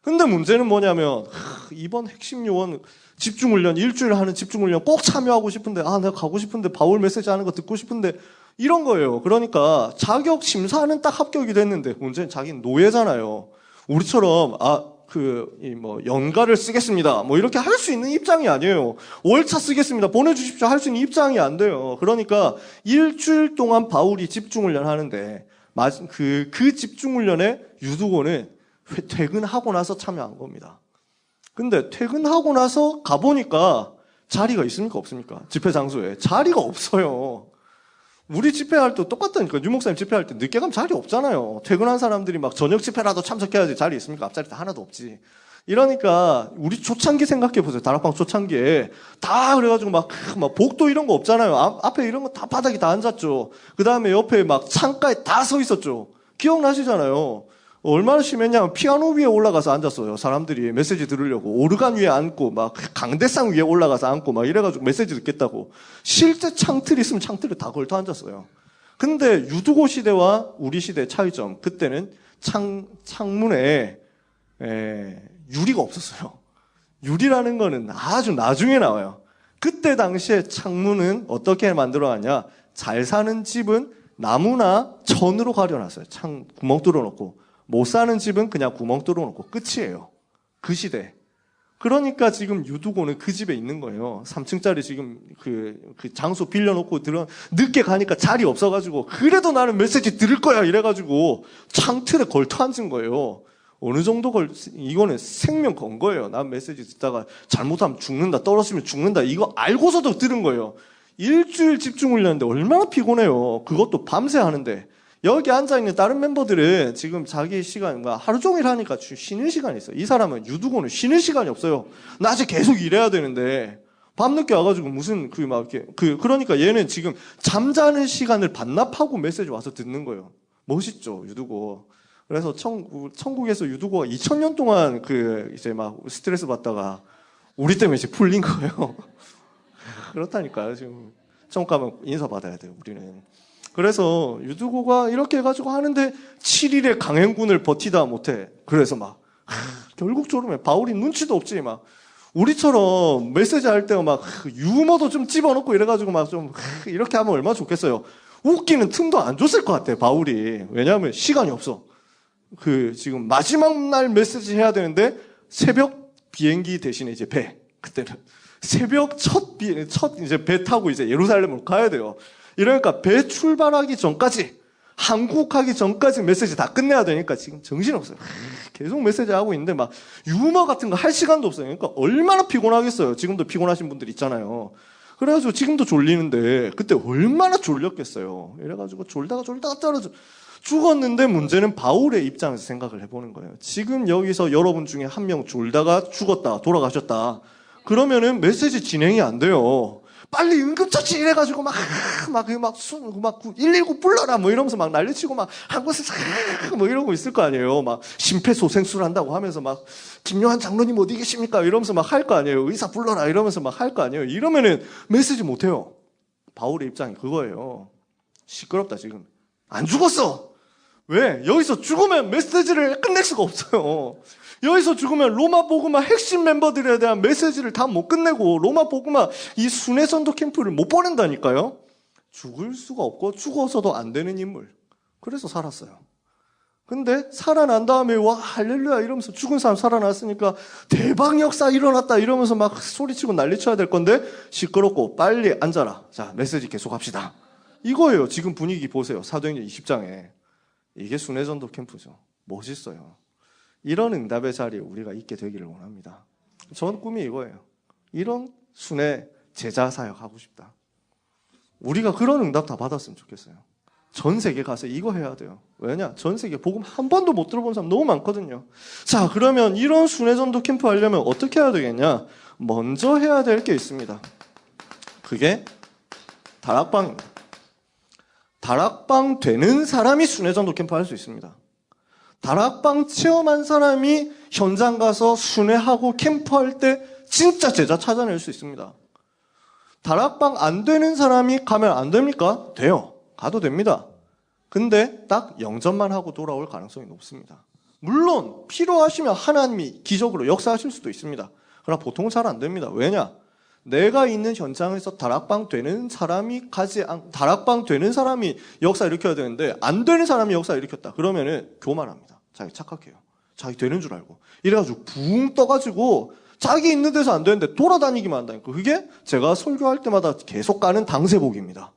근데 문제는 뭐냐면 이번 핵심 요원 집중훈련 일주일 하는 집중훈련 꼭 참여하고 싶은데 내가 가고 싶은데 바울 메시지 하는 거 듣고 싶은데 이런 거예요. 그러니까 자격 심사는 딱 합격이 됐는데 문제는 자기는 노예잖아요. 우리처럼 연가를 쓰겠습니다. 뭐 이렇게 할 수 있는 입장이 아니에요. 월차 쓰겠습니다. 보내주십시오. 할 수 있는 입장이 안 돼요. 그러니까 일주일 동안 바울이 집중훈련 하는데 그 집중훈련에 유두고는 퇴근하고 나서 참여한 겁니다. 근데 퇴근하고 나서 가보니까 자리가 있습니까? 없습니까? 집회 장소에. 자리가 없어요. 우리 집회할 때 똑같다니까. 유 목사님 집회할 때 늦게 가면 자리 없잖아요. 퇴근한 사람들이 막 저녁 집회라도 참석해야지 자리 있습니까? 앞자리 하나도 없지. 이러니까 우리 초창기 생각해보세요. 다락방 초창기에 다 그래가지고 막 복도 이런 거 없잖아요. 앞에 이런 거 다 바닥에 다 앉았죠. 그 다음에 옆에 막 창가에 다 서 있었죠. 기억나시잖아요. 얼마나 심했냐면 피아노 위에 올라가서 앉았어요. 사람들이 메시지 들으려고. 오르간 위에 앉고 막 강대상 위에 올라가서 앉고 막 이래가지고 메시지 듣겠다고. 실제 창틀이 있으면 창틀을 다 걸터 앉았어요. 근데 유두고 시대와 우리 시대의 차이점. 그때는 창문에 유리가 없었어요. 유리라는 거는 아주 나중에 나와요. 그때 당시에 창문은 어떻게 만들어놨냐. 잘 사는 집은 나무나 천으로 가려놨어요. 창 구멍 뚫어놓고. 못 사는 집은 그냥 구멍 뚫어놓고 끝이에요. 그 시대. 그러니까 지금 유두고는 그 집에 있는 거예요. 3층짜리 지금 그 장소 빌려놓고 늦게 가니까 자리 없어가지고 그래도 나는 메시지 들을 거야 이래가지고 창틀에 걸터 앉은 거예요. 어느 정도 이거는 생명 건 거예요. 난 메시지 듣다가 잘못하면 죽는다, 떨어지면 죽는다 이거 알고서도 들은 거예요. 일주일 집중훈련인데 얼마나 피곤해요. 그것도 밤새 하는데. 여기 앉아있는 다른 멤버들은 지금 자기 시간, 하루 종일 하니까 쉬는 시간이 있어요. 이 사람은 유두고는 쉬는 시간이 없어요. 낮에 계속 일해야 되는데, 밤늦게 와가지고 그러니까 얘는 지금 잠자는 시간을 반납하고 메시지 와서 듣는 거예요. 멋있죠, 유두고. 그래서 천국에서 유두고가 2000년 동안 스트레스 받다가 우리 때문에 이제 풀린 거예요. 그렇다니까요, 지금. 천국 가면 인사받아야 돼요, 우리는. 그래서 유두고가 이렇게 해가지고 하는데 7일의 강행군을 버티다 못해. 그래서 결국 졸음해. 바울이 눈치도 없지. 우리처럼 메시지 할 때 유머도 좀 집어넣고 이래가지고 이렇게 하면 얼마나 좋겠어요. 웃기는 틈도 안 줬을 것 같아, 바울이. 왜냐하면 시간이 없어. 지금 마지막 날 메시지 해야 되는데 새벽 비행기 대신에 이제 배. 그때는 새벽 첫 이제 배 타고 이제 예루살렘으로 가야 돼요. 이러니까 배 출발하기 전까지, 한국하기 전까지 메시지 다 끝내야 되니까 지금 정신없어요. 계속 메시지 하고 있는데 유머 같은 거 할 시간도 없어요. 그러니까 얼마나 피곤하겠어요. 지금도 피곤하신 분들 있잖아요. 그래가지고 지금도 졸리는데 그때 얼마나 졸렸겠어요. 이래가지고 졸다가 떨어져 죽었는데 문제는 바울의 입장에서 생각을 해보는 거예요. 지금 여기서 여러분 중에 한 명 졸다가 죽었다, 돌아가셨다. 그러면은 메시지 진행이 안 돼요. 빨리 응급처치 이래가지고 119 불러라 이러면서 난리치고 한 곳에서 이러고 있을 거 아니에요. 심폐소생술 한다고 하면서 김요한 장로님 어디 계십니까? 이러면서 할 거 아니에요. 의사 불러라 이러면서 할 거 아니에요. 이러면은 메시지 못 해요. 바울의 입장이 그거예요. 시끄럽다 지금. 안 죽었어. 왜? 여기서 죽으면 메시지를 끝낼 수가 없어요. 여기서 죽으면 로마 복음화 핵심 멤버들에 대한 메시지를 다 못 끝내고 로마 복음화 이 순회 전도 캠프를 못 보낸다니까요. 죽을 수가 없고 죽어서도 안 되는 인물. 그래서 살았어요. 근데 살아난 다음에 와 할렐루야 이러면서 죽은 사람 살아났으니까 대박 역사 일어났다 이러면서 소리치고 난리쳐야 될 건데 시끄럽고 빨리 앉아라. 자, 메시지 계속합시다. 이거예요. 지금 분위기 보세요. 사도행전 20장에. 이게 순회 전도 캠프죠. 멋있어요. 이런 응답의 자리에 우리가 있게 되기를 원합니다. 전 꿈이 이거예요. 이런 순회 제자 사역하고 싶다. 우리가 그런 응답 다 받았으면 좋겠어요. 전 세계 가서 이거 해야 돼요. 왜냐? 전 세계 복음 한 번도 못 들어본 사람 너무 많거든요. 자, 그러면 이런 순회 전도 캠프 하려면 어떻게 해야 되겠냐? 먼저 해야 될 게 있습니다. 그게 다락방입니다. 다락방 되는 사람이 순회 전도 캠프 할 수 있습니다. 다락방 체험한 사람이 현장 가서 순회하고 캠프할 때 진짜 제자 찾아낼 수 있습니다. 다락방 안 되는 사람이 가면 안 됩니까? 돼요. 가도 됩니다. 근데 딱 영접만 하고 돌아올 가능성이 높습니다. 물론 필요하시면 하나님이 기적으로 역사하실 수도 있습니다. 그러나 보통 잘 안 됩니다. 왜냐? 내가 있는 현장에서 다락방 되는 사람이 역사 일으켜야 되는데 안 되는 사람이 역사 일으켰다. 그러면은 교만합니다. 자기 착각해요. 자기 되는 줄 알고. 이래가지고 붕 떠가지고 자기 있는 데서 안 되는데 돌아다니기만 한다니까. 그게 제가 설교할 때마다 계속 가는 당세복입니다.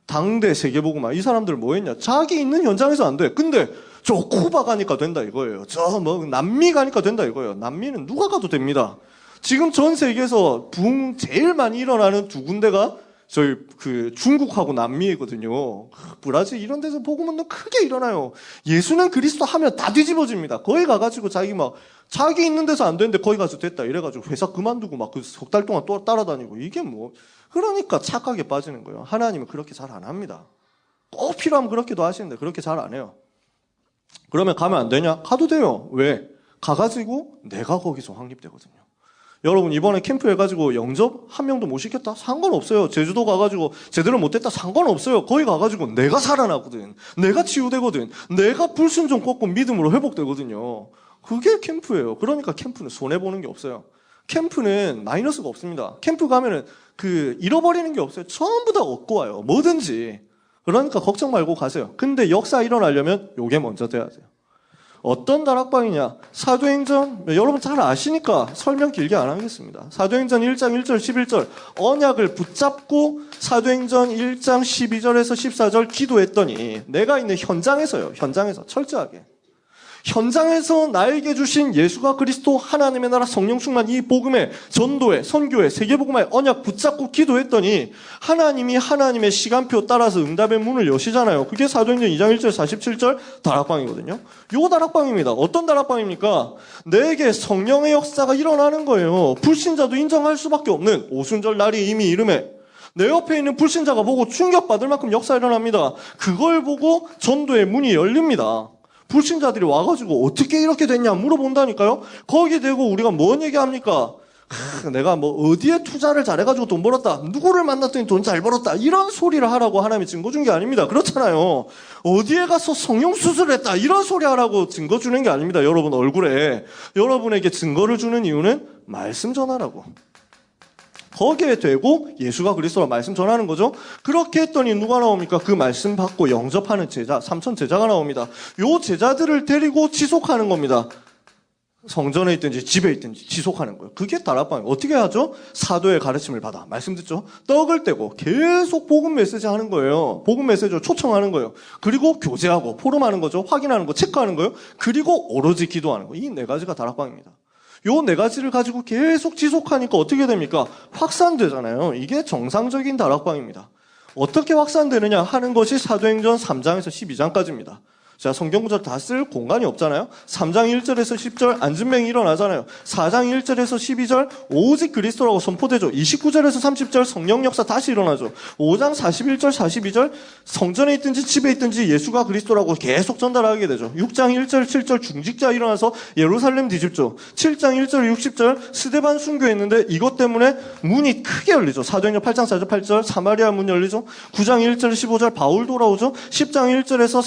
당대 세계복음화. 이 사람들 뭐 했냐? 자기 있는 현장에서 안 돼. 근데 저 쿠바 가니까 된다 이거예요. 저 남미 가니까 된다 이거예요. 남미는 누가 가도 됩니다. 지금 전 세계에서 붕 제일 많이 일어나는 두 군데가 저희 중국하고 남미이거든요. 브라질 이런 데서 복음운동 크게 일어나요. 예수는 그리스도 하면 다 뒤집어집니다. 거기 가가지고 자기 있는 데서 안 되는데 거기 가서 됐다 이래가지고 회사 그만두고 막 석 달 동안 또 따라다니고 이게 뭐 그러니까 착각에 빠지는 거예요. 하나님은 그렇게 잘 안 합니다. 꼭 필요하면 그렇게도 하시는데 그렇게 잘 안 해요. 그러면 가면 안 되냐? 가도 돼요. 왜? 가가지고 내가 거기서 확립되거든요. 여러분 이번에 캠프 해가지고 영접 한 명도 못 시켰다? 상관없어요. 제주도 가가지고 제대로 못했다? 상관없어요. 거기 가가지고 내가 살아나거든. 내가 치유되거든. 내가 불순종 꺾고 믿음으로 회복되거든요. 그게 캠프예요. 그러니까 캠프는 손해보는 게 없어요. 캠프는 마이너스가 없습니다. 캠프 가면은 잃어버리는 게 없어요. 전부 다 얻고 와요. 뭐든지. 그러니까 걱정 말고 가세요. 근데 역사 일어나려면 요게 먼저 돼야 돼요. 어떤 다락방이냐? 사도행전, 여러분 잘 아시니까 설명 길게 안 하겠습니다. 사도행전 1장 1절 11절 언약을 붙잡고 사도행전 1장 12절에서 14절 기도했더니 내가 있는 현장에서 철저하게 현장에서 나에게 주신 예수가 그리스도 하나님의 나라 성령 충만 이 복음에 전도에 선교에 세계복음에 언약 붙잡고 기도했더니 하나님이 하나님의 시간표 따라서 응답의 문을 여시잖아요. 그게 사도행전 2장 1절 47절 다락방이거든요. 요 다락방입니다. 어떤 다락방입니까? 내게 성령의 역사가 일어나는 거예요. 불신자도 인정할 수밖에 없는 오순절 날이 이미 이름에 내 옆에 있는 불신자가 보고 충격받을 만큼 역사 일어납니다. 그걸 보고 전도의 문이 열립니다. 불신자들이 와가지고 어떻게 이렇게 됐냐 물어본다니까요. 거기 대고 우리가 뭔 얘기합니까? 내가 뭐 어디에 투자를 잘해가지고 돈 벌었다. 누구를 만났더니 돈 잘 벌었다. 이런 소리를 하라고 하나님이 증거 준 게 아닙니다. 그렇잖아요. 어디에 가서 성형 수술했다. 이런 소리 하라고 증거 주는 게 아닙니다. 여러분 얼굴에. 여러분에게 증거를 주는 이유는 말씀 전하라고. 거기에 되고 예수가 그리스도라 말씀 전하는 거죠. 그렇게 했더니 누가 나옵니까? 그 말씀 받고 영접하는 제자, 3천 제자가 나옵니다. 요 제자들을 데리고 지속하는 겁니다. 성전에 있든지 집에 있든지 지속하는 거예요. 그게 다락방이에요. 어떻게 하죠? 사도의 가르침을 받아. 말씀 듣죠? 떡을 떼고 계속 복음 메시지 하는 거예요. 복음 메시지로 초청하는 거예요. 그리고 교제하고 포럼하는 거죠. 확인하는 거, 체크하는 거예요. 그리고 오로지 기도하는 거. 이 네 가지가 다락방입니다. 요 네 가지를 가지고 계속 지속하니까 어떻게 됩니까? 확산되잖아요. 이게 정상적인 다락방입니다. 어떻게 확산되느냐 하는 것이 사도행전 3장에서 12장까지입니다. 자, 성경 구절 다 쓸 공간이 없잖아요. 3장 1절에서 10절 안진뱅이 일어나잖아요. 4장 1절에서 12절 오직 그리스도라고 선포되죠. 29절에서 30절 성령 역사 다시 일어나죠. 5장 41절 42절 성전에 있든지 집에 있든지 예수가 그리스도라고 계속 전달하게 되죠. 6장 1절 7절 중직자 일어나서 예루살렘 뒤집죠. 7장 1절 60절 스데반 순교했는데 이것 때문에 문이 크게 열리죠. 사도행전 8장 4절 8절 사마리아 문 열리죠. 9장 1절 15절 바울 돌아오죠. 10장 1절에서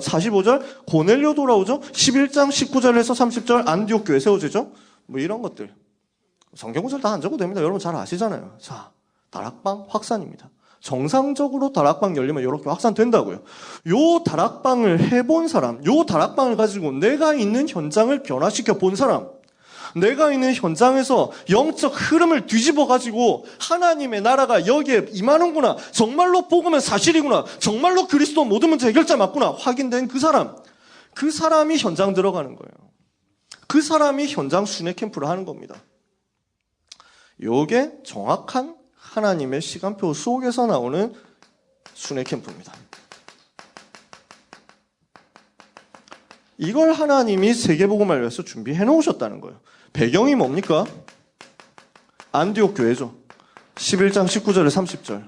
45절 고넬료 돌아오죠. 11장 19절에서 30절 안디옥 교회 세워지죠. 뭐 이런 것들. 성경구절 다 안 적어도 됩니다. 여러분 잘 아시잖아요. 자, 다락방 확산입니다. 정상적으로 다락방 열리면 이렇게 확산된다고요. 요 다락방을 해본 사람, 요 다락방을 가지고 내가 있는 현장을 변화시켜 본 사람, 내가 있는 현장에서 영적 흐름을 뒤집어가지고 하나님의 나라가 여기에 임하는구나. 정말로 복음은 사실이구나. 정말로 그리스도 모든 문제 해결자 맞구나. 확인된 그 사람이 현장 들어가는 거예요. 그 사람이 현장 순회 캠프를 하는 겁니다. 요게 정확한 하나님의 시간표 속에서 나오는 순회 캠프입니다. 이걸 하나님이 세계복음을 위해서 준비해 놓으셨다는 거예요. 배경이 뭡니까? 안디옥 교회죠. 11장 19절에 30절.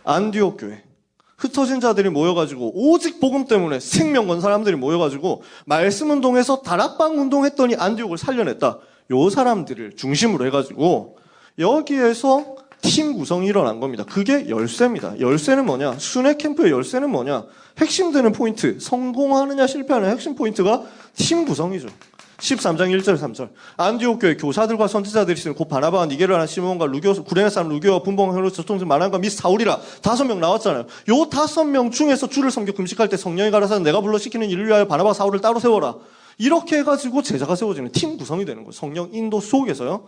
안디옥 교회. 흩어진 자들이 모여가지고 오직 복음 때문에 생명 건 사람들이 모여가지고 말씀 운동에서 다락방 운동했더니 안디옥을 살려냈다. 요 사람들을 중심으로 해가지고 여기에서 팀 구성이 일어난 겁니다. 그게 열쇠입니다. 열쇠는 뭐냐? 순회 캠프의 열쇠는 뭐냐? 핵심되는 포인트, 성공하느냐 실패하느냐 핵심 포인트가 팀 구성이죠. 13장 1절 3절 안디옥 교회 교사들과 선지자들이 있으니 곧 바나바와 니게르라는 시몬과 루교 구레네 사람 루교와 분봉 헤롯 저통생 마난과 및 사울이라 5명 나왔잖아요. 요 5명 중에서 주를 섬겨 금식할 때 성령이 가라사대 내가 불러 시키는 일을 위하여 바나바와 사울을 따로 세워라. 이렇게 해가지고 제자가 세워지는 팀 구성이 되는 거예요. 성령 인도 속에서요.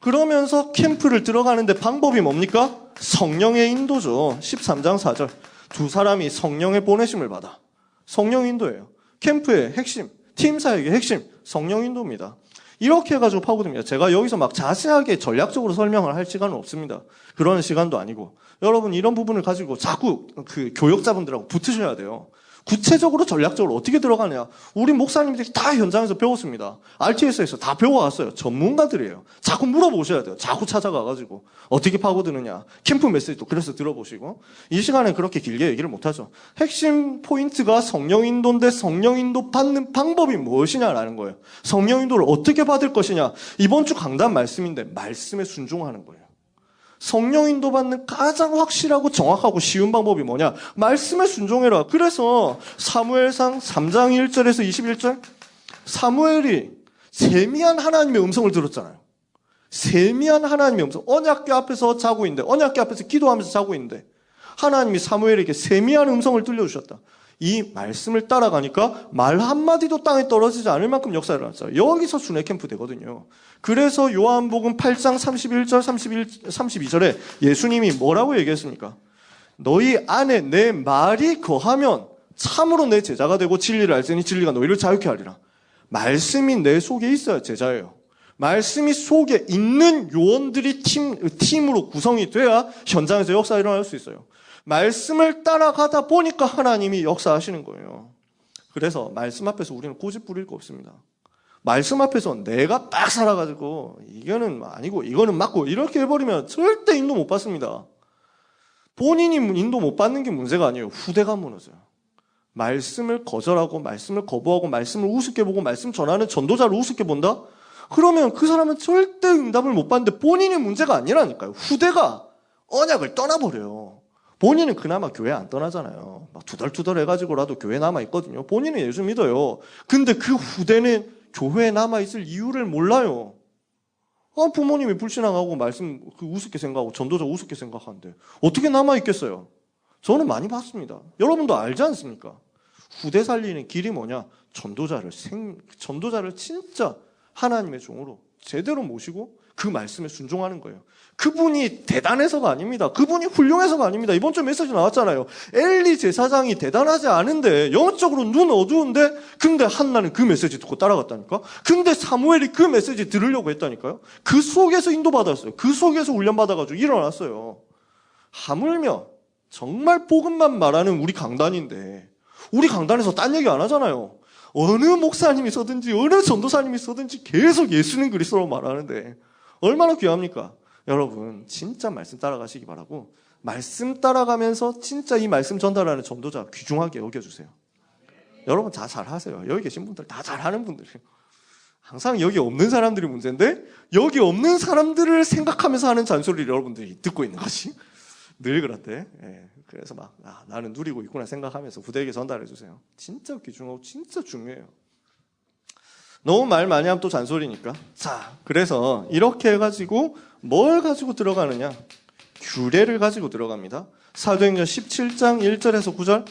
그러면서 캠프를 들어가는데 방법이 뭡니까? 성령의 인도죠. 13장 4절 두 사람이 성령의 보내심을 받아. 성령 인도예요. 캠프의 핵심, 팀 사역의 핵심, 성령 인도입니다. 이렇게 해가지고 파고듭니다. 제가 여기서 막 자세하게 전략적으로 설명을 할 시간은 없습니다. 그런 시간도 아니고. 여러분 이런 부분을 가지고 자꾸 그 교역자분들하고 붙으셔야 돼요. 구체적으로 전략적으로 어떻게 들어가냐. 우리 목사님들이 다 현장에서 배웠습니다. RTS에서 다 배워왔어요. 전문가들이에요. 자꾸 물어보셔야 돼요. 자꾸 찾아가가지고 어떻게 파고드느냐. 캠프 메시지도 그래서 들어보시고. 이 시간에 그렇게 길게 얘기를 못하죠. 핵심 포인트가 성령 인도인데 성령 인도 받는 방법이 무엇이냐라는 거예요. 성령 인도를 어떻게 받을 것이냐. 이번 주 강단 말씀인데 말씀에 순종하는 거예요. 성령 인도받는 가장 확실하고 정확하고 쉬운 방법이 뭐냐? 말씀에 순종해라. 그래서 사무엘상 3장 1절에서 21절 사무엘이 세미한 하나님의 음성을 들었잖아요. 세미한 하나님의 음성. 언약궤 앞에서 자고 있는데 언약궤 앞에서 기도하면서 자고 있는데 하나님이 사무엘에게 세미한 음성을 들려주셨다. 이 말씀을 따라가니까 말 한마디도 땅에 떨어지지 않을 만큼 역사를 일어났어요. 여기서 순회 캠프 되거든요. 그래서 요한복음 8장 31절 32절에 예수님이 뭐라고 얘기했습니까? 너희 안에 내 말이 거하면 참으로 내 제자가 되고 진리를 알지니 진리가 너희를 자유케 하리라. 말씀이 내 속에 있어야 제자예요. 말씀이 속에 있는 요원들이 팀으로 구성이 돼야 현장에서 역사가 일어날 수 있어요. 말씀을 따라가다 보니까 하나님이 역사하시는 거예요. 그래서 말씀 앞에서 우리는 고집 부릴 거 없습니다. 말씀 앞에서 내가 딱 살아가지고 이거는 아니고 이거는 맞고 이렇게 해버리면 절대 인도 못 받습니다. 본인이 인도 못 받는 게 문제가 아니에요. 후대가 무너져요. 말씀을 거절하고 말씀을 거부하고 말씀을 우습게 보고 말씀 전하는 전도자를 우습게 본다? 그러면 그 사람은 절대 응답을 못 받는데 본인이 문제가 아니라니까요. 후대가 언약을 떠나버려요. 본인은 그나마 교회 안 떠나잖아요. 막 투덜투덜 해가지고라도 교회 남아있거든요. 본인은 예수 믿어요. 근데 그 후대는 교회에 남아있을 이유를 몰라요. 부모님이 불신앙하고 말씀 우습게 생각하고 전도자 우습게 생각하는데 어떻게 남아있겠어요? 저는 많이 봤습니다. 여러분도 알지 않습니까? 후대 살리는 길이 뭐냐? 전도자를 진짜 하나님의 종으로 제대로 모시고 그 말씀에 순종하는 거예요. 그분이 대단해서가 아닙니다. 그분이 훌륭해서가 아닙니다. 이번 주 메시지 나왔잖아요. 엘리 제사장이 대단하지 않은데 영적으로 눈 어두운데 근데 한나는 그 메시지 듣고 따라갔다니까. 근데 사무엘이 그 메시지 들으려고 했다니까요. 그 속에서 인도받았어요. 그 속에서 훈련받아가지고 일어났어요. 하물며 정말 복음만 말하는 우리 강단인데 우리 강단에서 딴 얘기 안 하잖아요. 어느 목사님이 서든지 어느 전도사님이 서든지 계속 예수는 그리스도로 말하는데 얼마나 귀합니까? 여러분 진짜 말씀 따라가시기 바라고 말씀 따라가면서 진짜 이 말씀 전달하는 전도자 귀중하게 여겨주세요. 여러분 다 잘하세요. 여기 계신 분들 다 잘하는 분들이에요. 항상 여기 없는 사람들이 문제인데 여기 없는 사람들을 생각하면서 하는 잔소리를 여러분들이 듣고 있는 것이 늘 그렇대. 예. 그래서 막 나는 누리고 있구나 생각하면서 부대에게 전달해 주세요. 진짜 귀중하고 진짜 중요해요. 너무 말 많이 하면 또 잔소리니까. 자, 그래서 이렇게 해가지고 뭘 가지고 들어가느냐? 규례를 가지고 들어갑니다. 사도행전 17장 1절에서 9절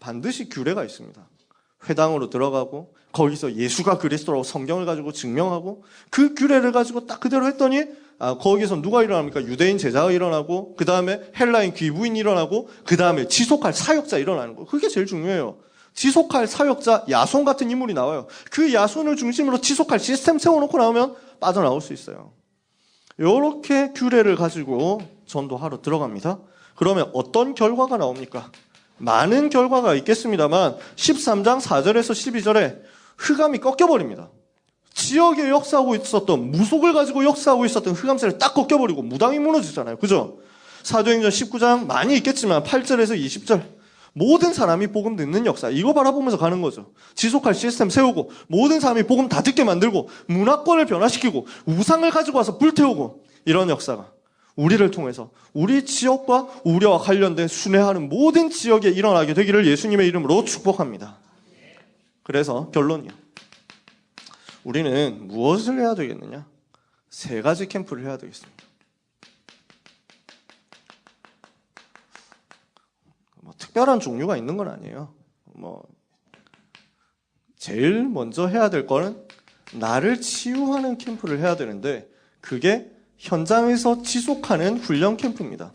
반드시 규례가 있습니다. 회당으로 들어가고 거기서 예수가 그리스도라고 성경을 가지고 증명하고 그 규례를 가지고 딱 그대로 했더니 거기서 누가 일어납니까? 유대인 제자가 일어나고 그 다음에 헬라인 귀부인이 일어나고 그 다음에 지속할 사역자 일어나는 거. 그게 제일 중요해요. 지속할 사역자 야손 같은 인물이 나와요. 그 야손을 중심으로 지속할 시스템 세워놓고 나오면 빠져나올 수 있어요. 이렇게 규례를 가지고 전도하러 들어갑니다. 그러면 어떤 결과가 나옵니까? 많은 결과가 있겠습니다만 13장 4절에서 12절에 흑암이 꺾여버립니다. 지역에 역사하고 있었던 무속을 가지고 역사하고 있었던 흑암세를 딱 꺾여버리고 무당이 무너지잖아요. 그죠? 사도행전 19장 많이 있겠지만 8절에서 20절 모든 사람이 복음 듣는 역사 이거 바라보면서 가는 거죠. 지속할 시스템 세우고 모든 사람이 복음 다 듣게 만들고 문화권을 변화시키고 우상을 가지고 와서 불태우고 이런 역사가 우리를 통해서 우리 지역과 우리와 관련된 순회하는 모든 지역에 일어나게 되기를 예수님의 이름으로 축복합니다. 그래서 결론이요. 우리는 무엇을 해야 되겠느냐? 3가지 캠프를 해야 되겠습니다. 특별한 종류가 있는 건 아니에요. 제일 먼저 해야 될 거는 나를 치유하는 캠프를 해야 되는데 그게 현장에서 지속하는 훈련 캠프입니다.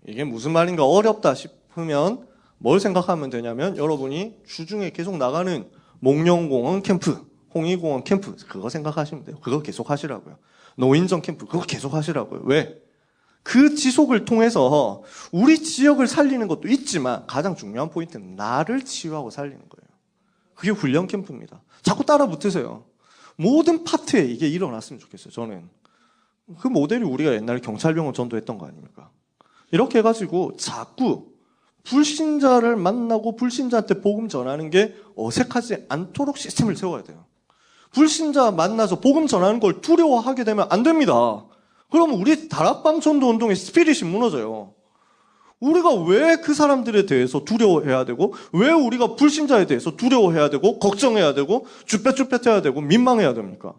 이게 무슨 말인가 어렵다 싶으면 뭘 생각하면 되냐면 여러분이 주중에 계속 나가는 목련공원 캠프, 홍익공원 캠프 그거 생각하시면 돼요. 그거 계속 하시라고요. 노인정 캠프 그거 계속 하시라고요. 왜? 그 지속을 통해서 우리 지역을 살리는 것도 있지만 가장 중요한 포인트는 나를 치유하고 살리는 거예요. 그게 훈련 캠프입니다. 자꾸 따라 붙으세요. 모든 파트에 이게 일어났으면 좋겠어요. 저는 그 모델이 우리가 옛날에 경찰병원 전도했던 거 아닙니까? 이렇게 해가지고 자꾸 불신자를 만나고 불신자한테 복음 전하는 게 어색하지 않도록 시스템을 세워야 돼요. 불신자 만나서 복음 전하는 걸 두려워하게 되면 안 됩니다. 그러면 우리 다락방 전도 운동의 스피릿이 무너져요. 우리가 왜 그 사람들에 대해서 두려워해야 되고 왜 우리가 불신자에 대해서 두려워해야 되고 걱정해야 되고 쭈뼛쭈뼛해야 되고 민망해야 됩니까?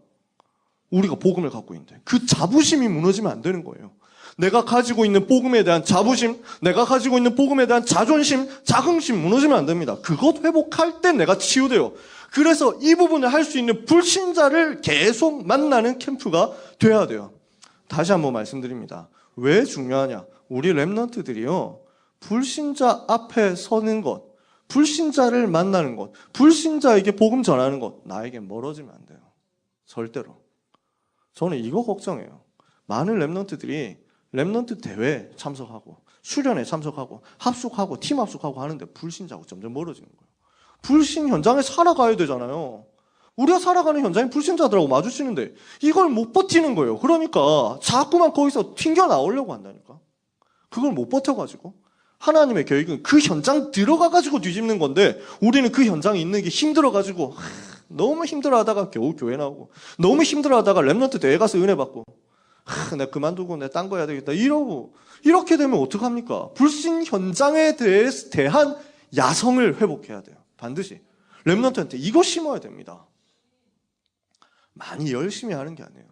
우리가 복음을 갖고 있는데 그 자부심이 무너지면 안 되는 거예요. 내가 가지고 있는 복음에 대한 자부심, 내가 가지고 있는 복음에 대한 자존심, 자긍심 무너지면 안 됩니다. 그것 회복할 때 내가 치유돼요. 그래서 이 부분을 할 수 있는 불신자를 계속 만나는 캠프가 돼야 돼요. 다시 한번 말씀드립니다. 왜 중요하냐? 우리 렘넌트들이요. 불신자 앞에 서는 것, 불신자를 만나는 것, 불신자에게 복음 전하는 것, 나에게 멀어지면 안 돼요. 절대로. 저는 이거 걱정해요. 많은 렘넌트들이 렘넌트 대회에 참석하고 수련회 참석하고 합숙하고 팀 합숙하고 하는데 불신자하고 점점 멀어지는 거예요. 불신 현장에 살아가야 되잖아요. 우리가 살아가는 현장에 불신자들하고 마주치는데 이걸 못 버티는 거예요. 그러니까 자꾸만 거기서 튕겨 나오려고 한다니까. 그걸 못 버텨가지고 하나님의 계획은 그 현장 들어가가지고 뒤집는 건데 우리는 그 현장에 있는 게 힘들어가지고 너무 힘들어하다가 겨우 교회 나오고 너무 힘들어하다가 렘넌트 대회 가서 은혜 받고 내가 그만두고 내가 딴 거 해야 되겠다 이러고 이렇게 되면 어떡합니까? 불신 현장에 대한 야성을 회복해야 돼요. 반드시 렘넌트한테 이거 심어야 됩니다. 많이 열심히 하는 게 아니에요.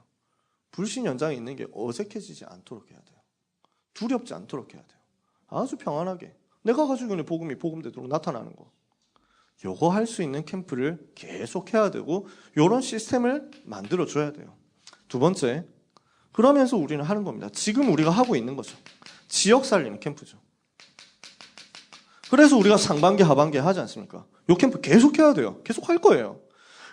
불신 현장에 있는 게 어색해지지 않도록 해야 돼요. 두렵지 않도록 해야 돼요. 아주 평안하게 내가 가지고 있는 복음이 복음되도록 나타나는 거. 요거 할 수 있는 캠프를 계속 해야 되고 요런 시스템을 만들어줘야 돼요. 두 번째, 그러면서 우리는 하는 겁니다. 지금 우리가 하고 있는 거죠. 지역 살리는 캠프죠. 그래서 우리가 상반기 하반기 하지 않습니까? 요 캠프 계속 해야 돼요. 계속 할 거예요.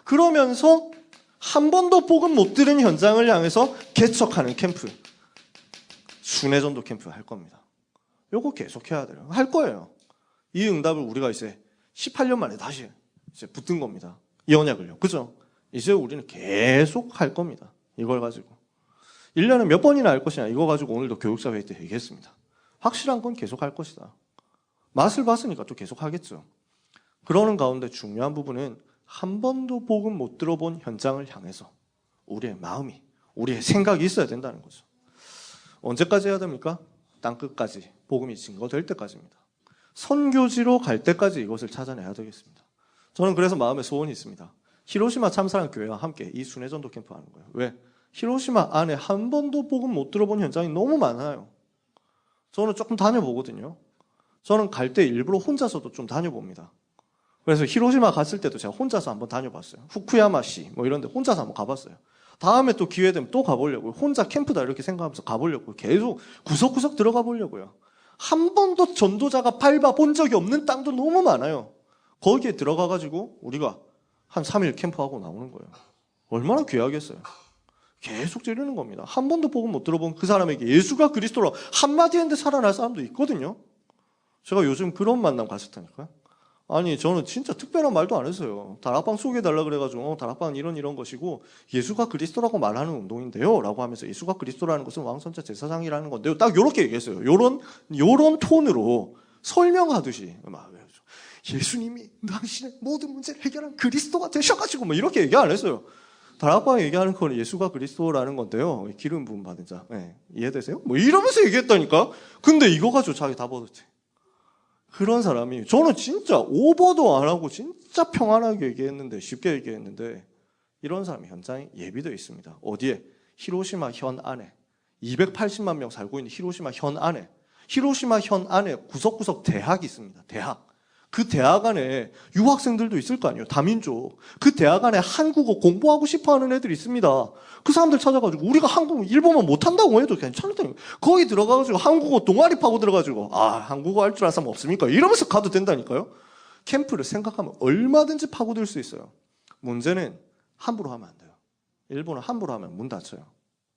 그러면서 한 번도 복음 못 들은 현장을 향해서 개척하는 캠프, 순회전도 캠프 할 겁니다. 요거 계속 해야 돼요. 할 거예요. 이 응답을 우리가 이제 18년 만에 다시 이제 붙은 겁니다. 이 언약을요. 그죠? 이제 우리는 계속 할 겁니다. 이걸 가지고. 1년에 몇 번이나 할 것이냐. 이거 가지고 오늘도 교육자 회의 때 얘기했습니다. 확실한 건 계속 할 것이다. 맛을 봤으니까 또 계속 하겠죠. 그러는 가운데 중요한 부분은 한 번도 복음 못 들어본 현장을 향해서 우리의 마음이, 우리의 생각이 있어야 된다는 거죠. 언제까지 해야 됩니까? 땅끝까지 복음이 증거될 때까지입니다. 선교지로 갈 때까지 이것을 찾아내야 되겠습니다. 저는 그래서 마음에 소원이 있습니다. 히로시마 참사랑 교회와 함께 이 순회전도 캠프 하는 거예요. 왜? 히로시마 안에 한 번도 복음 못 들어본 현장이 너무 많아요. 저는 조금 다녀보거든요. 저는 갈 때 일부러 혼자서도 좀 다녀봅니다. 그래서 히로시마 갔을 때도 제가 혼자서 한번 다녀봤어요. 후쿠야마시 뭐 이런 데 혼자서 한번 가봤어요. 다음에 또 기회 되면 또 가보려고요. 혼자 캠프다 이렇게 생각하면서 가보려고요. 계속 구석구석 들어가 보려고요. 한 번도 전도자가 밟아본 적이 없는 땅도 너무 많아요. 거기에 들어가가지고 우리가 한 3일 캠프하고 나오는 거예요. 얼마나 귀하겠어요. 계속 지르는 겁니다. 한 번도 복음 못 들어본 그 사람에게 예수가 그리스도라 한마디 했는데 살아날 사람도 있거든요. 제가 요즘 그런 만남 갔었다니까요. 아니 저는 진짜 특별한 말도 안 했어요. 다락방 소개해달라 그래가지고 다락방은 이런 것이고 예수가 그리스도라고 말하는 운동인데요 라고 하면서 예수가 그리스도라는 것은 왕선자 제사장이라는 건데요. 딱 요렇게 얘기했어요. 요런 톤으로 설명하듯이 막 예수님이 당신의 모든 문제를 해결한 그리스도가 되셔가지고 뭐 이렇게 얘기 안 했어요. 다락방에 얘기하는 건 예수가 그리스도라는 건데요. 기름 부음 받은 자. 네, 이해되세요? 뭐 이러면서 얘기했다니까. 근데 이거 가지고 자기 다 버렸지. 그런 사람이 저는 진짜 오버도 안 하고 진짜 평안하게 얘기했는데 쉽게 얘기했는데 이런 사람이 현장에 예비되어 있습니다. 어디에? 히로시마 현 안에 280만 명 살고 있는 히로시마 현 안에 히로시마 현 안에 구석구석 대학이 있습니다. 대학. 그 대학 안에 유학생들도 있을 거 아니에요. 다민족. 그 대학 안에 한국어 공부하고 싶어하는 애들이 있습니다. 그 사람들 찾아가지고 우리가 한국어, 일본어 못한다고 해도 괜찮다니까. 거기 들어가가지고 한국어 동아리 파고 들어가지고 한국어 할 줄 아는 사람 없습니까? 이러면서 가도 된다니까요. 캠프를 생각하면 얼마든지 파고들 수 있어요. 문제는 함부로 하면 안 돼요. 일본은 함부로 하면 문 닫혀요.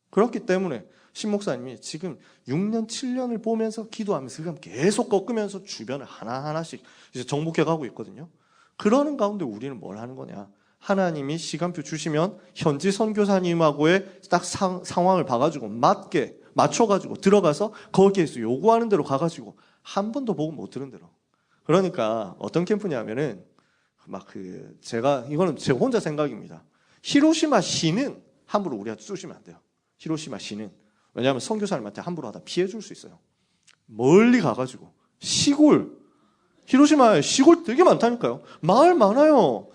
그렇기 때문에 신 목사님이 지금 6년, 7년을 보면서 기도하면서 계속 꺾으면서 주변을 하나하나씩 이제 정복해 가고 있거든요. 그러는 가운데 우리는 뭘 하는 거냐. 하나님이 시간표 주시면 현지 선교사님하고의 딱 상황을 봐가지고 맞춰가지고 들어가서 거기에서 요구하는 대로 가가지고 한 번도 복음 못 들은 대로. 그러니까 어떤 캠프냐면은 이거는 제 혼자 생각입니다. 히로시마 시는 함부로 우리가 쑤시면 안 돼요. 히로시마 시는. 왜냐하면 선교사님한테 함부로 하다 피해 줄 수 있어요. 멀리 가가지고 시골 히로시마에 시골 되게 많다니까요. 마을 많아요.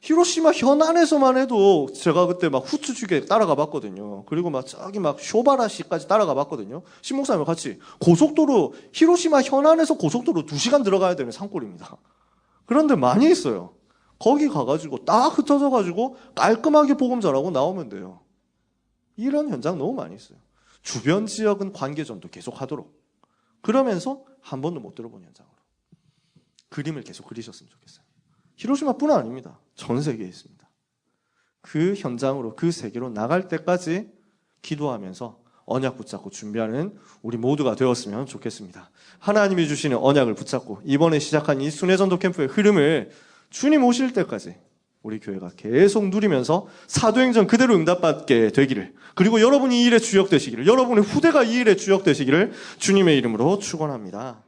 히로시마 현 안에서만 해도 제가 그때 막 후츠주게 따라가 봤거든요. 그리고 저기 쇼바라시까지 따라가 봤거든요. 신목사님과 같이 고속도로 히로시마 현 안에서 고속도로 2시간 들어가야 되는 산골입니다. 그런데 많이 있어요. 거기 가가지고 딱 흩어져가지고 깔끔하게 복음 전하고 나오면 돼요. 이런 현장 너무 많이 있어요. 주변 지역은 관계전도 계속 하도록. 그러면서 한 번도 못 들어본 현장으로. 그림을 계속 그리셨으면 좋겠어요. 히로시마뿐 아닙니다. 전 세계에 있습니다. 그 현장으로, 그 세계로 나갈 때까지 기도하면서 언약 붙잡고 준비하는 우리 모두가 되었으면 좋겠습니다. 하나님이 주시는 언약을 붙잡고 이번에 시작한 이 순회전도 캠프의 흐름을 주님 오실 때까지 우리 교회가 계속 누리면서 사도행전 그대로 응답받게 되기를, 그리고 여러분이 이 일에 주역 되시기를, 여러분의 후대가 이 일에 주역 되시기를 주님의 이름으로 축원합니다.